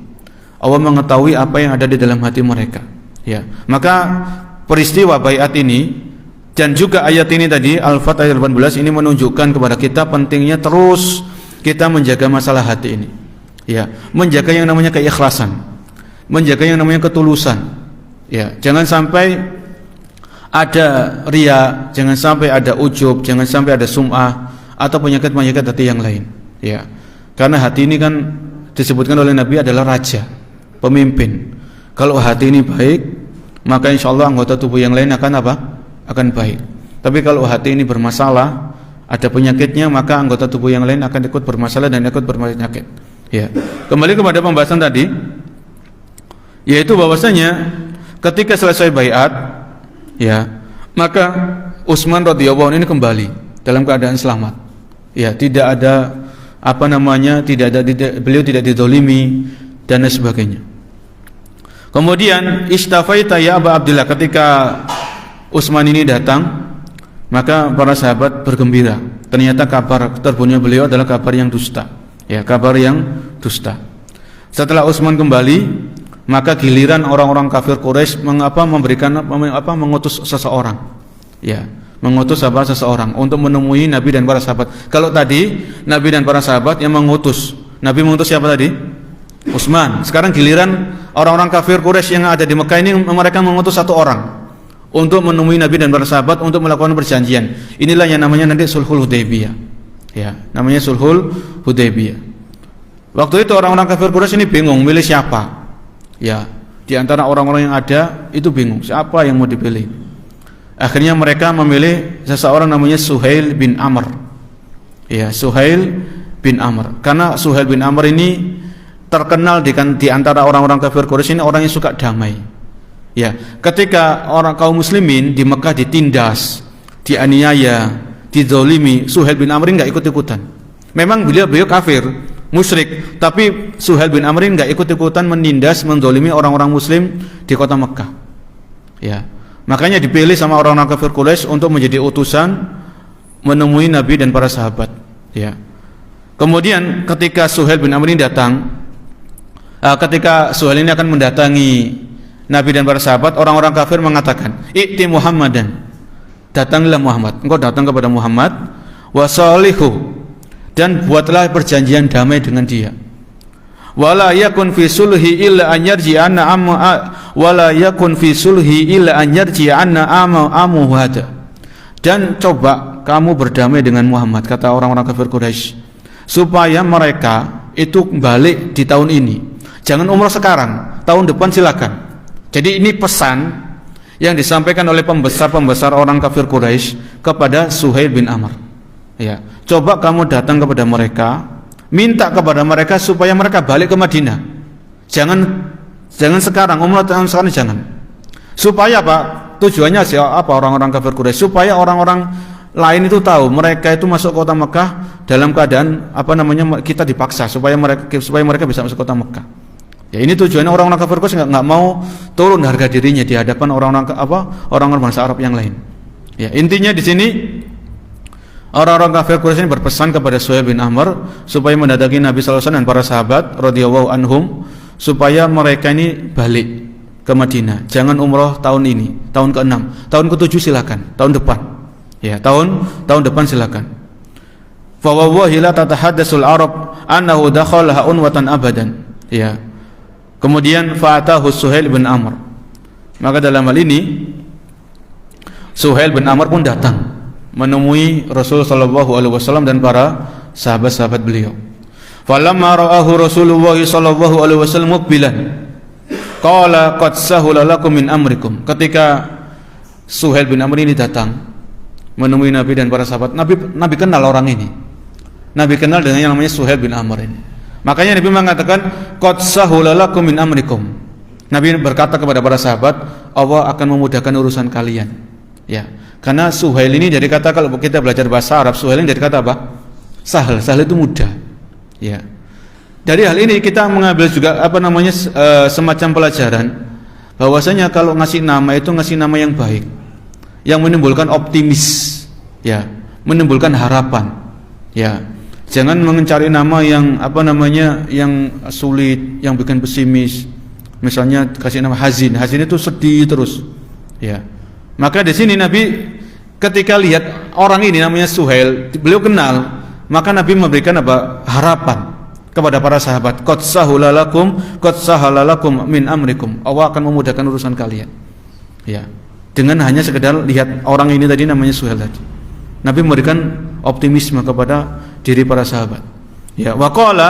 A: Allah mengetahui apa yang ada di dalam hati mereka. Ya. Maka peristiwa baiat ini dan juga ayat ini tadi Al-Fat ayat 18 ini menunjukkan kepada kita pentingnya terus kita menjaga masalah hati ini. Ya, menjaga yang namanya keikhlasan, menjaga yang namanya ketulusan. Ya, jangan sampai ada riya, jangan sampai ada ujub, jangan sampai ada sum'ah atau penyakit-penyakit hati yang lain. Ya. Karena hati ini kan disebutkan oleh Nabi adalah raja, pemimpin. Kalau hati ini baik, maka insyaallah anggota tubuh yang lain akan apa? Akan baik. Tapi kalau hati ini bermasalah, ada penyakitnya, maka anggota tubuh yang lain akan ikut bermasalah dan ikut berpenyakit. Ya. Kembali kepada pembahasan tadi, yaitu bahwasanya ketika selesai baiat, ya, maka Utsman radhiyallahu anhu ini kembali dalam keadaan selamat. Ya, tidak ada beliau tidak dizalimi dan lain sebagainya. Kemudian istafaita ya Aba Abdullah, ketika Utsman ini datang, maka para sahabat bergembira. Ternyata kabar terbunuhnya beliau adalah kabar yang dusta. Ya, kabar yang dusta. Setelah Utsman kembali, maka giliran orang-orang kafir Quraisy mengutus seseorang. Ya, mengutus seseorang untuk menemui Nabi dan para sahabat. Kalau tadi Nabi dan para sahabat yang mengutus. Nabi mengutus siapa tadi? Utsman. Sekarang giliran orang-orang kafir Quraisy yang ada di Mekah ini, mereka mengutus satu orang untuk menemui Nabi dan para sahabat untuk melakukan perjanjian. Inilah yang namanya nanti Sulhul Hudaybiyah. Ya, namanya Sulhul Hudaybiyah. Waktu itu orang-orang kafir Quraisy ini bingung milih siapa. Ya, di antara orang-orang yang ada itu bingung siapa yang mau dipilih. Akhirnya mereka memilih seseorang namanya Suhail bin Amr. Ya, Suhail bin Amr. Karena Suhail bin Amr ini terkenal di antara orang-orang kafir Quraisy ini orang yang suka damai. Ya, ketika orang kaum muslimin di Mekah ditindas, dianiaya, dizalimi, Suhail bin Amr enggak ikut-ikutan. Memang beliau kafir, musyrik, tapi Suhail bin Amr enggak ikut-ikutan menindas, menzalimi orang-orang muslim di kota Mekah. Ya. Makanya dipilih sama orang-orang kafir Quraisy untuk menjadi utusan menemui Nabi dan para sahabat. Ya. Kemudian ketika Suhail bin Amr ini datang, ketika Suhail ini akan mendatangi Nabi dan para sahabat, orang-orang kafir mengatakan, "I'ti Muhammadan." Datanglah Muhammad. Engkau datang kepada Muhammad, wa salihu, dan buatlah perjanjian damai dengan dia. Wala yakun fi sulhi illa an yarji'anna amma wala yakun fi sulhi illa an yarji'anna amu hada. Dan coba kamu berdamai dengan Muhammad, kata orang-orang kafir Quraisy, supaya mereka itu balik di tahun ini. Jangan umrah sekarang, tahun depan silakan. Jadi ini pesan yang disampaikan oleh pembesar-pembesar orang kafir Quraisy kepada Suhail bin Amr. Ya, coba kamu datang kepada mereka, minta kepada mereka supaya mereka balik ke Madinah. Jangan sekarang, umrah tahun sekarang jangan. Supaya apa? Tujuannya apa orang-orang kafir Quraisy? Supaya orang-orang lain itu tahu mereka itu masuk kota Mekah dalam keadaan kita dipaksa supaya mereka bisa masuk kota Mekah. Ya, ini tujuannya orang-orang kafir Quraisy enggak mau turun harga dirinya di hadapan orang-orang bangsa Arab yang lain. Ya, intinya di sini orang-orang kafir Quraisy ini berpesan kepada Suhail bin Amr supaya mendatangi Nabi sallallahu alaihi wasallam dan para sahabat radhiyallahu anhum supaya mereka ini balik ke Madinah. Jangan umrah tahun ini, tahun ke-6, tahun ke-7 silakan, tahun depan. Ya, tahun depan silakan. Fa wallahi la tatahaddatsul Arab annahu dakhalaha unwatan abadan. Ya. Kemudian fa'atahu Suhail bin Amr. Maka dalam hal ini Suhail bin Amr pun datang menemui Rasul sallallahu alaihi wasallam dan para sahabat-sahabat beliau. Falamma ra'ahu Rasulullah sallallahu alaihi wasallam muqbilan qala qad sahula lakum min amrikum. Ketika Suhail bin Amr ini datang menemui Nabi dan para sahabat, Nabi kenal orang ini. Nabi kenal dengan yang namanya Suhail bin Amr ini. Makanya Nabi mengatakan qad sahula lakum min amrikum. Nabi berkata kepada para sahabat, Allah akan memudahkan urusan kalian. Ya. Karena Suhail ini dari kata, kalau kita belajar bahasa Arab, Suhail ini dari kata apa? Sahal. Sahal itu mudah. Ya. Dari hal ini kita mengambil juga semacam pelajaran bahwasanya kalau ngasih nama itu ngasih nama yang baik, yang menimbulkan optimis, ya, menimbulkan harapan. Ya. Jangan mencari nama yang yang sulit, yang bikin pesimis. Misalnya kasih nama Hazin. Hazin itu sedih terus. Ya. Maka di sini Nabi ketika lihat orang ini namanya Suhail, beliau kenal, maka Nabi memberikan harapan kepada para sahabat. Qad sahalalakum min amrikum. Allah akan memudahkan urusan kalian. Ya. Dengan hanya sekedar lihat orang ini tadi namanya Suhail tadi. Nabi memberikan optimisme kepada diri para sahabat. Ya, wa qala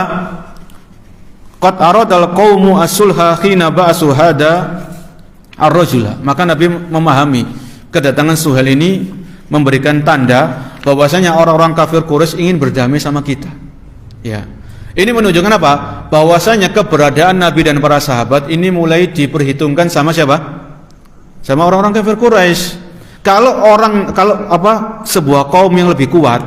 A: qad aradal qaumu as-sulha khina ba'su hada ar-rajula. Maka Nabi memahami kedatangan Suhail ini memberikan tanda bahwasanya orang-orang kafir Quraisy ingin berdamai sama kita. Ya. Ini menunjukkan apa? Bahwasanya keberadaan Nabi dan para sahabat ini mulai diperhitungkan sama siapa? Sama orang-orang kafir Quraisy. Kalau sebuah kaum yang lebih kuat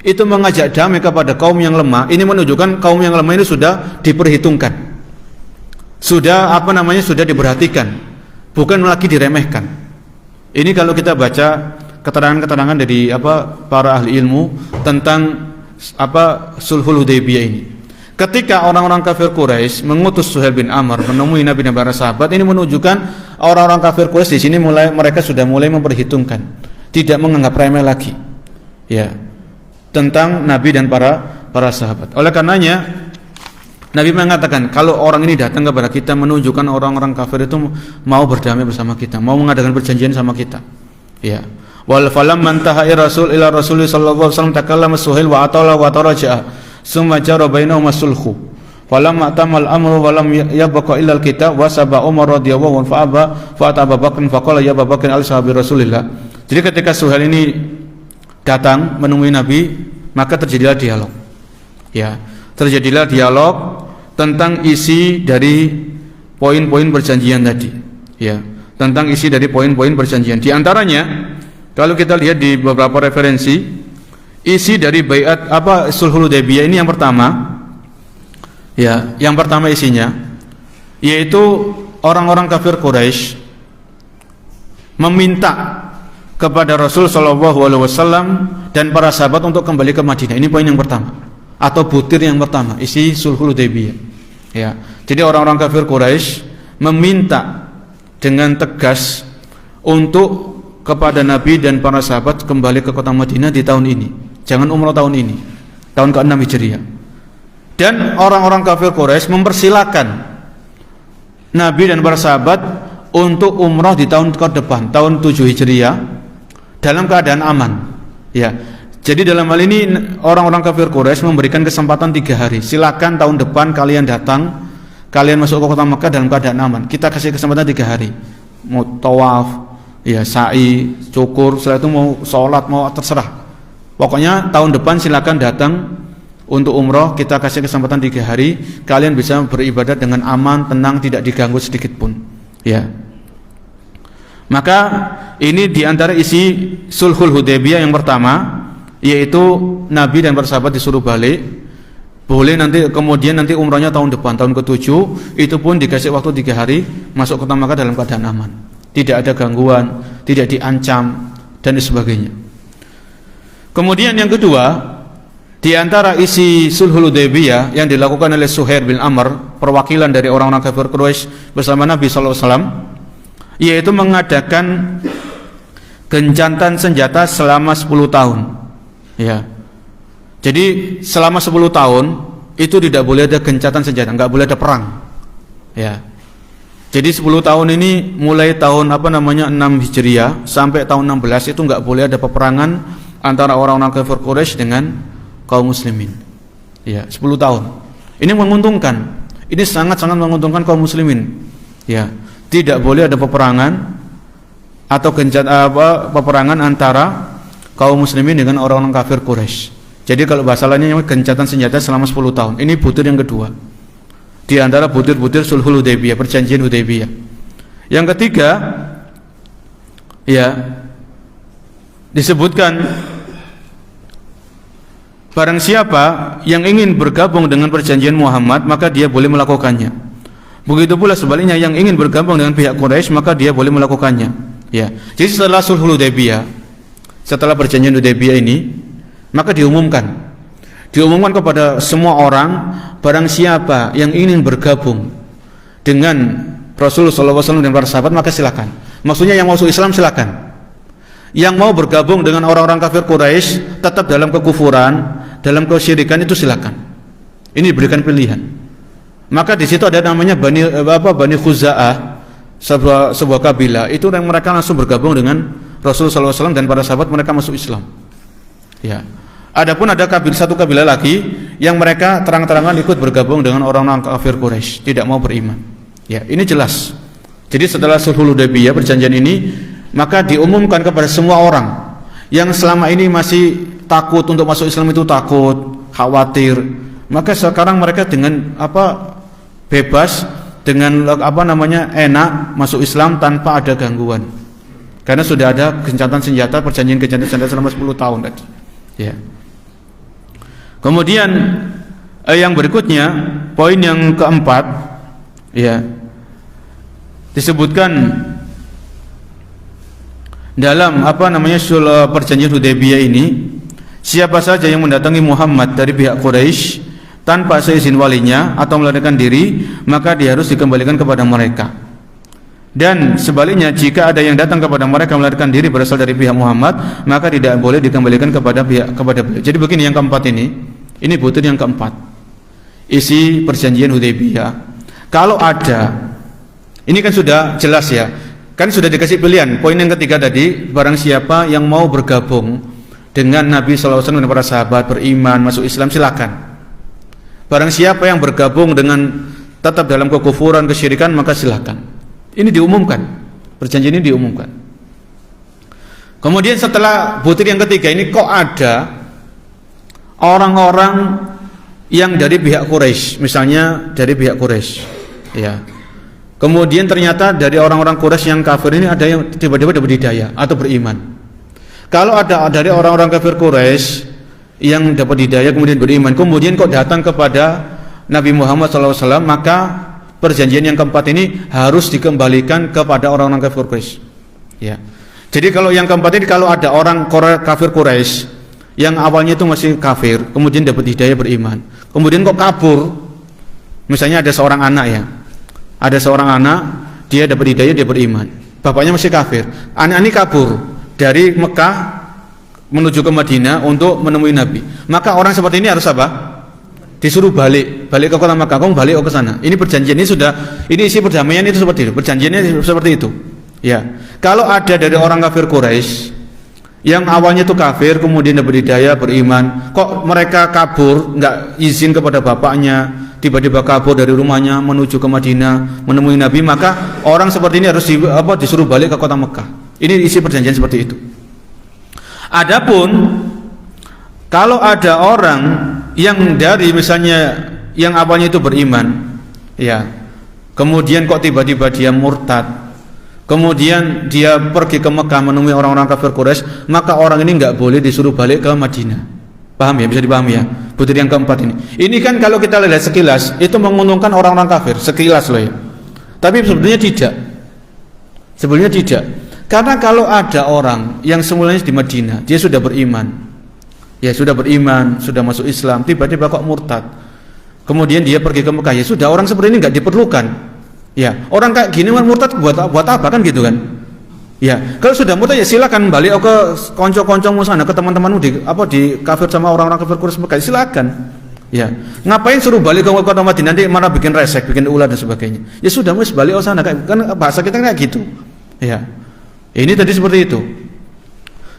A: itu mengajak damai kepada kaum yang lemah, ini menunjukkan kaum yang lemah ini sudah diperhitungkan, sudah sudah diperhatikan, bukan lagi diremehkan. Ini kalau kita baca keterangan-keterangan dari para ahli ilmu tentang Sulhul Hudaybiyah ini. Ketika orang-orang kafir Quraisy mengutus Suhail bin Amr menemui Nabi dan para sahabat, ini menunjukkan orang-orang kafir Quraisy di sini mereka sudah mulai memperhitungkan, tidak menganggap remeh lagi, ya, tentang Nabi dan para sahabat. Oleh karenanya Nabi mengatakan, kalau orang ini datang kepada kita menunjukkan orang-orang kafir itu mau berdamai bersama kita, mau mengadakan perjanjian sama kita. Ya. Wal falam mantaha Rasul ila Rasul sallallahu alaihi wasallam takallama Suhail wa atala wa taraja'a summa jara bainahuma sulhu. Falam atamal amru wa lam yabqa illa al-kitab wa saba Umar radhiyallahu anhu fa ata Abu Bakr fa qala ya Abu Bakr al-sahabi Rasulillah. Jadi ketika Suhail ini datang menemui Nabi, maka terjadilah dialog. Ya, terjadilah dialog tentang isi dari poin-poin perjanjian tadi. Ya, tentang isi dari poin-poin perjanjian. Di antaranya, kalau kita lihat di beberapa referensi, isi dari baiat Sulhul Hudaybiyah ini yang pertama, ya, yang pertama isinya yaitu orang-orang kafir Quraisy meminta kepada Rasul sallallahu alaihi wasallam dan para sahabat untuk kembali ke Madinah. Ini poin yang pertama atau butir yang pertama, isi Sulhul Hudaybiyah. Ya. Jadi orang-orang kafir Quraisy meminta dengan tegas untuk kepada Nabi dan para sahabat kembali ke kota Madinah di tahun ini. Jangan umrah tahun ini, tahun ke-6 Hijriah. Dan orang-orang kafir Quraisy mempersilakan Nabi dan para sahabat untuk umrah di tahun ke depan, tahun 7 Hijriah, dalam keadaan aman. Ya. Jadi dalam hal ini orang-orang kafir Quraisy memberikan kesempatan 3 hari. Silakan tahun depan kalian datang, kalian masuk ke kota Mekah dalam keadaan aman. Kita kasih kesempatan 3 hari. Mau tawaf, ya, sa'i, cukur, setelah itu mau sholat, mau terserah. Pokoknya tahun depan silakan datang untuk umroh, kita kasih kesempatan 3 hari, kalian bisa beribadat dengan aman, tenang, tidak diganggu sedikit pun. Ya. Maka ini diantara isi Sulhul Hudaybiyah yang pertama, yaitu Nabi dan para sahabat disuruh balik. Boleh nanti kemudian nanti umrohnya tahun depan, tahun ke-7, itu pun dikasih waktu 3 hari masuk kota Makkah dalam keadaan aman. Tidak ada gangguan, tidak diancam dan sebagainya. Kemudian yang kedua, di antara isi Sulhul Hudaybiyah yang dilakukan oleh Suhail bin Amr, perwakilan dari orang-orang kafir Quraisy bersama Nabi sallallahu alaihi wasallam, yaitu mengadakan gencatan senjata selama 10 tahun. Ya. Jadi selama 10 tahun itu tidak boleh ada gencatan senjata, enggak boleh ada perang. Ya. Jadi 10 tahun ini mulai tahun 6 Hijriah sampai tahun 16 itu enggak boleh ada peperangan antara orang-orang kafir Quraisy dengan kaum muslimin. Ya, 10 tahun. Ini menguntungkan. Ini sangat-sangat menguntungkan kaum muslimin. Ya. Tidak boleh ada peperangan atau peperangan antara kaum muslimin dengan orang-orang kafir Quraisy. Jadi kalau bahasa lainnya gencatan senjata selama 10 tahun. Ini butir yang kedua di antara butir-butir Sulhul Hudaybiyah, perjanjian Hudaybiyah. Yang ketiga, ya, disebutkan barang siapa yang ingin bergabung dengan perjanjian Muhammad, maka dia boleh melakukannya. Begitu pula sebaliknya, yang ingin bergabung dengan pihak Quraisy, maka dia boleh melakukannya. Ya. Jadi setelah Sulhul Hudaybiyah, setelah perjanjian Hudaybiyah ini, maka diumumkan kepada semua orang, barang siapa yang ingin bergabung dengan Rasulullah SAW dan para sahabat, maka silakan. Maksudnya yang masuk Islam silakan. Yang mau bergabung dengan orang-orang kafir Quraisy tetap dalam kekufuran, dalam kesyirikan, itu silakan. Ini diberikan pilihan. Maka di situ ada namanya Bani Khuza'ah, sebuah kabilah. Itu yang mereka langsung bergabung dengan Rasulullah SAW dan para sahabat, mereka masuk Islam. Ya. Adapun ada satu kabilah lagi yang mereka terang-terangan ikut bergabung dengan orang-orang kafir Quraisy, tidak mau beriman. Ya, ini jelas. Jadi setelah Sulhul Hudaybiyah, perjanjian ini, maka diumumkan kepada semua orang yang selama ini masih takut untuk masuk Islam, itu takut, khawatir. Maka sekarang mereka dengan bebas, dengan enak masuk Islam tanpa ada gangguan. Karena sudah ada gencatan senjata, perjanjian gencatan senjata selama 10 tahun tadi. Ya. Kemudian yang berikutnya, poin yang keempat, ya, disebutkan dalam perjanjian Hudaybiyah ini, siapa saja yang mendatangi Muhammad dari pihak Quraisy tanpa seizin walinya atau melarikan diri, maka dia harus dikembalikan kepada mereka. Dan sebaliknya, jika ada yang datang kepada mereka melarikan diri berasal dari pihak Muhammad, maka tidak boleh dikembalikan kepada beliau. Jadi begini yang keempat ini butir yang keempat, isi perjanjian Hudaybiyah. Kalau ada, ini kan sudah jelas ya, kan sudah dikasih pilihan. Poin yang ketiga tadi, barang siapa yang mau bergabung dengan Nabi SAW dan para sahabat, beriman, masuk Islam, silakan. Barang siapa yang bergabung dengan tetap dalam kekufuran, kesyirikan, maka silakan. Ini diumumkan, perjanjian ini diumumkan. Kemudian setelah butir yang ketiga ini, kok ada orang-orang yang dari pihak Quraisy, misalnya dari pihak Quraisy, ya. Kemudian ternyata dari orang-orang Quraisy yang kafir ini ada yang tiba-tiba dapat hidayah atau beriman. Kalau ada dari orang-orang kafir Quraisy yang dapat hidayah kemudian beriman, kemudian kok datang kepada Nabi Muhammad SAW, maka perjanjian yang keempat ini harus dikembalikan kepada orang-orang kafir Quraisy. Ya. Jadi kalau yang keempat ini, kalau ada orang kafir Quraisy yang awalnya itu masih kafir, kemudian dapat hidayah beriman, kemudian kok kabur, misalnya ada seorang anak ya, ada seorang anak dia dapat hidayah, dia beriman, bapaknya masih kafir, anak ini kabur dari Mekah menuju ke Madinah untuk menemui Nabi, maka orang seperti ini harus apa? Disuruh balik ke kota Makkah, kamu balik ke sana. Ini perjanjian ini sudah, ini isi perdamaian itu seperti itu, perjanjiannya seperti itu. Ya, kalau ada dari orang kafir Quraisy yang awalnya itu kafir, kemudian dapat hidayah beriman, kok mereka kabur, nggak izin kepada bapaknya, tiba-tiba kabur dari rumahnya menuju ke Madinah menemui Nabi, maka orang seperti ini harus disuruh balik ke kota Makkah. Ini isi perjanjian seperti itu. Adapun kalau ada orang yang dari misalnya yang awalnya itu beriman, ya, kemudian kok tiba-tiba dia murtad, kemudian dia pergi ke Mekah menemui orang-orang kafir Quraisy, maka orang ini nggak boleh disuruh balik ke Madinah. Paham ya? Bisa dipahami ya? Butir yang keempat ini. Ini kan kalau kita lihat sekilas itu menguntungkan orang-orang kafir, sekilas loh ya. Tapi sebenarnya tidak. Sebenarnya tidak. Karena kalau ada orang yang semulanya di Madinah, dia sudah beriman, ya sudah beriman, sudah masuk Islam, tiba-tiba kok murtad, kemudian dia pergi ke Mekah, ya sudah, orang seperti ini nggak diperlukan. Ya, orang kayak gini murtad buat apa kan gitu kan? Ya, kalau sudah murtad ya silakan balik ke konco-koncomu sana, ke teman-temanmu di kafir sama orang-orang kafir Quraisy Mekah, silakan. Ya, ngapain suruh balik ke kota Madinah, nanti malah bikin resek, bikin ulah dan sebagainya. Ya sudah, mus balik ke sana, kan bahasa kita kayak gitu. Ya, ini tadi seperti itu.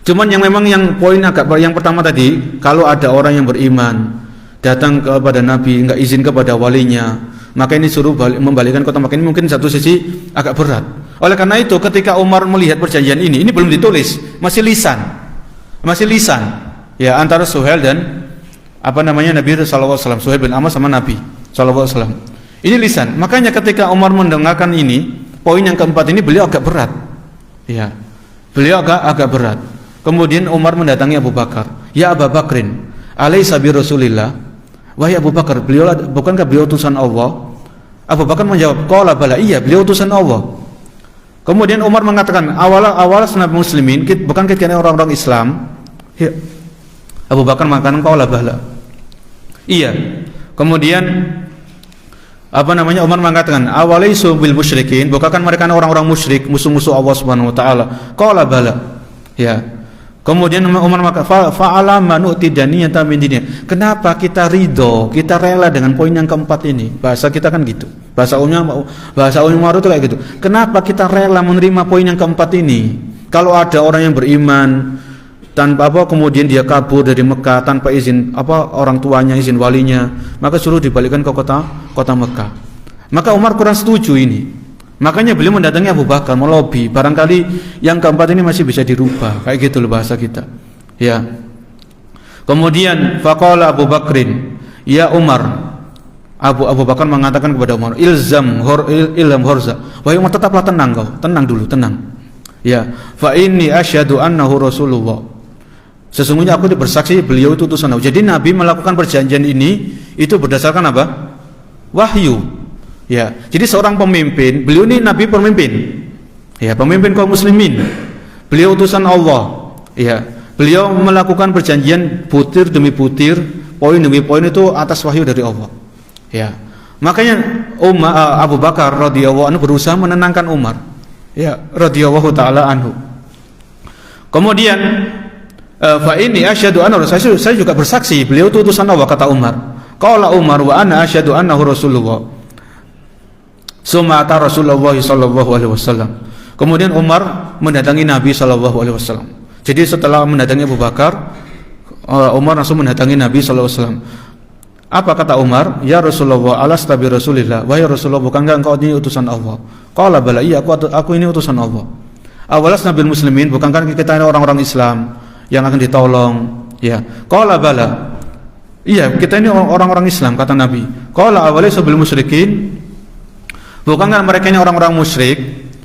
A: Cuman yang memang yang poin yang pertama tadi, kalau ada orang yang beriman datang kepada Nabi, nggak izin kepada walinya, maka ini suruh membalikkan kota Makkah, ini mungkin satu sisi agak berat. Oleh karena itu ketika Umar melihat perjanjian ini belum ditulis, masih lisan ya, antara Suhail dan Nabi SAW, Suhail bin Amr sama Nabi SAW. Ini lisan. Makanya ketika Umar mendengarkan ini, poin yang keempat ini, beliau agak berat. Ya, beliau agak berat. Kemudian Umar mendatangi Abu Bakar. Ya Abu Bakrin, alaisa bi Rasulillah. Wahai Abu Bakar, bukankah beliau utusan Allah? Abu Bakar menjawab, qala bala, iya beliau utusan Allah. Kemudian Umar mengatakan, awal sunat muslimin, bukan kita orang-orang Islam. Ya. Abu Bakar mengatakan, qala bala, iya. Kemudian Umar mengatakan, awalaisu bil musyrikin, bukankah mereka orang-orang musyrik, musuh-musuh Allah Subhanahu wa taala? Qala bala. Ya. Kemudian Umar maka fa'ala manu'ti daniyatan min dinina. Kenapa kita ridho, kita rela dengan poin yang keempat ini? Bahasa kita kan gitu. Bahasa umum itu kayak gitu. Kenapa kita rela menerima poin yang keempat ini? Kalau ada orang yang beriman tanpa kemudian dia kabur dari Mekah tanpa izin orang tuanya, izin walinya, maka suruh dibalikkan ke kota Mekah. Maka Umar kurang setuju ini. Makanya beliau mendatangi Abu Bakar, melobi, barangkali yang keempat ini masih bisa dirubah, kayak gitu loh bahasa kita. Ya. Kemudian faqala Abu Bakrin, ya Umar. Abu Bakar mengatakan kepada Umar, ilham horza. Wahai Umar, tetaplah tenang kau, tenang dulu, tenang. Ya, fa inni asyhadu annahu Rasulullah. Sesungguhnya aku bersaksi beliau itu utusan Allah. Jadi Nabi melakukan perjanjian ini itu berdasarkan apa? Wahyu. Ya, jadi seorang pemimpin, beliau ini Nabi pemimpin. Ya, pemimpin kaum muslimin. Beliau utusan Allah. Ya, beliau melakukan perjanjian butir demi butir,
B: poin demi poin itu atas wahyu dari Allah. Ya. Makanya Abu Bakar radhiyallahu anhu berusaha menenangkan Umar. Ya, radhiyallahu taala anhu. Kemudian fa inni asyhadu anna saya juga bersaksi beliau itu utusan Allah, kata Umar. Qala Umar wa ana asyhadu annahu Rasulullah. Summa ata Rasulullah sallallahu alaihi wasallam. Kemudian Umar mendatangi Nabi sallallahu alaihi wasallam. Jadi setelah mendatangi Abu Bakar, Umar langsung mendatangi Nabi sallallahu alaihi wasallam. Apa kata Umar? Ya Rasulullah, alasta bi Rasulillah. Wahai Rasulullah, bukankah engkau ini utusan Allah? Qala bala, iya aku ini utusan Allah. Awalas nabil muslimin, bukankah kita ini orang-orang Islam yang akan ditolong? Ya. Qala bala. Iya, kita ini orang-orang Islam, kata Nabi. Qala awalaysa bil musyrikin? Bukankah mereka ini orang-orang musyrik?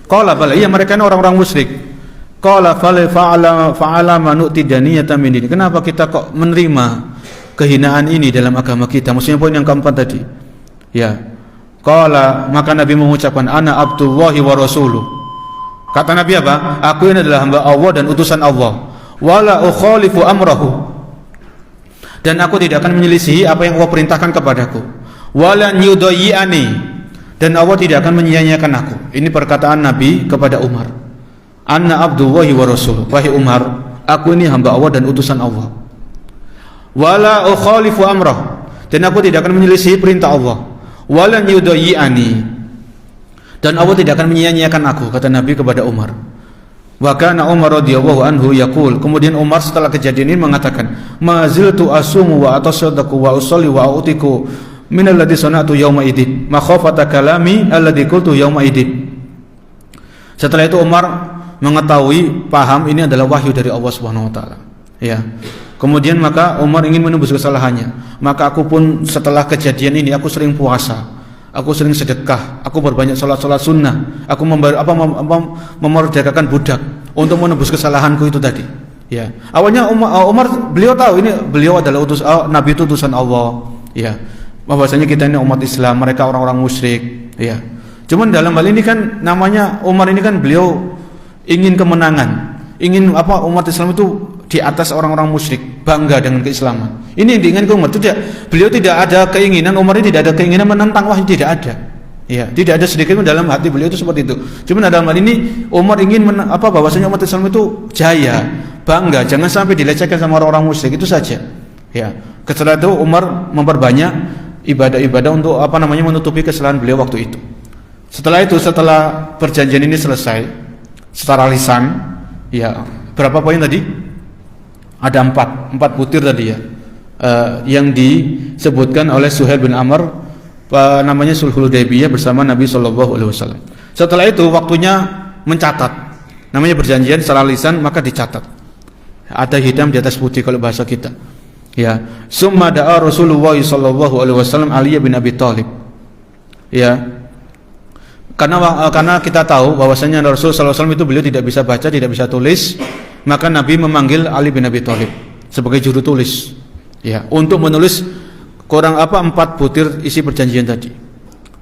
B: Qala bala, iya mereka ini orang-orang musyrik. Qala fa'ala manu'ti daniyatan min din. Kenapa kita kok menerima kehinaan ini dalam agama kita? Maksudnya poin yang keempat tadi. Ya. Qala, maka Nabi mengucapkan ana abdullahi wa rasuluh. Kata Nabi apa? Aku ini adalah hamba Allah dan utusan Allah. Wala ukhalifu amrahu. Dan aku tidak akan menyelisihi apa yang Allah perintahkan kepadaku. Wala nyudayyi'ani. Dan Allah tidak akan menyia-nyiakan aku. Ini perkataan Nabi kepada Umar. Anna abdullahi wa rasuluh. Wahai Umar, aku ini hamba Allah dan utusan Allah. Wala ukhalifu amrah, dan aku tidak akan menyelisihi perintah Allah. Wala yudayyi'ani, dan Allah tidak akan menyia-nyiakan aku, kata Nabi kepada Umar. Wa kana Umar radhiyallahu anhu yaqul, kemudian Umar setelah kejadian ini mengatakan, ma ziltu asumu wa atasaddaqu wa usalli wa autiku min alladhi sana'tu yauma idin makhafata kalami alladhi qultu yauma idin. Setelah itu Umar mengetahui, paham ini adalah wahyu dari Allah Subhanahu wa taala. Ya. Kemudian maka Umar ingin menebus kesalahannya. Maka aku pun setelah kejadian ini aku sering puasa, aku sering sedekah, aku berbanyak salat sunnah, aku memerdekakan budak untuk menebus kesalahanku itu tadi. Ya. Awalnya Umar beliau tahu ini beliau adalah Nabi itu utusan Allah. Ya. Bahwasanya kita ini umat Islam, mereka orang-orang musyrik. Ya. Cuman dalam hal ini kan namanya Umar ini kan beliau ingin kemenangan, ingin umat Islam itu di atas orang-orang musyrik, bangga dengan keislaman. Ini yang diinginkan Umar. Beliau tidak ada keinginan, Umar ini tidak ada keinginan menentang wahyu, tidak ada. Ya, tidak ada sedikit pun dalam hati beliau itu seperti itu. Cuma dalam hal ini Umar ingin bahwasanya umat Islam itu jaya, bangga, jangan sampai dilecehkan sama orang-orang musyrik, itu saja. Ya. Setelah itu Umar memperbanyak ibadah-ibadah untuk menutupi kesalahan beliau waktu itu. Setelah itu, setelah perjanjian ini selesai secara lisan, ya, berapa poin tadi? Ada empat butir tadi ya, yang disebutkan oleh Suhail bin Amr, namanya Sulhul Hudaybiyah bersama Nabi Shallallahu Alaihi Wasallam. Setelah itu waktunya mencatat, namanya perjanjian secara lisan maka dicatat. Ada hitam di atas putih kalau bahasa kita. Ya, summa da'a Rasulullah Shallallahu Alaihi Wasallam Ali bin Abi Thalib. Ya, karena kita tahu bahwasanya Rasul Shallallahu Alaihi Wasallam itu beliau tidak bisa baca, tidak bisa tulis. Maka Nabi memanggil Ali bin Abi Thalib sebagai juru tulis, ya, untuk menulis kurang 4 butir isi perjanjian tadi.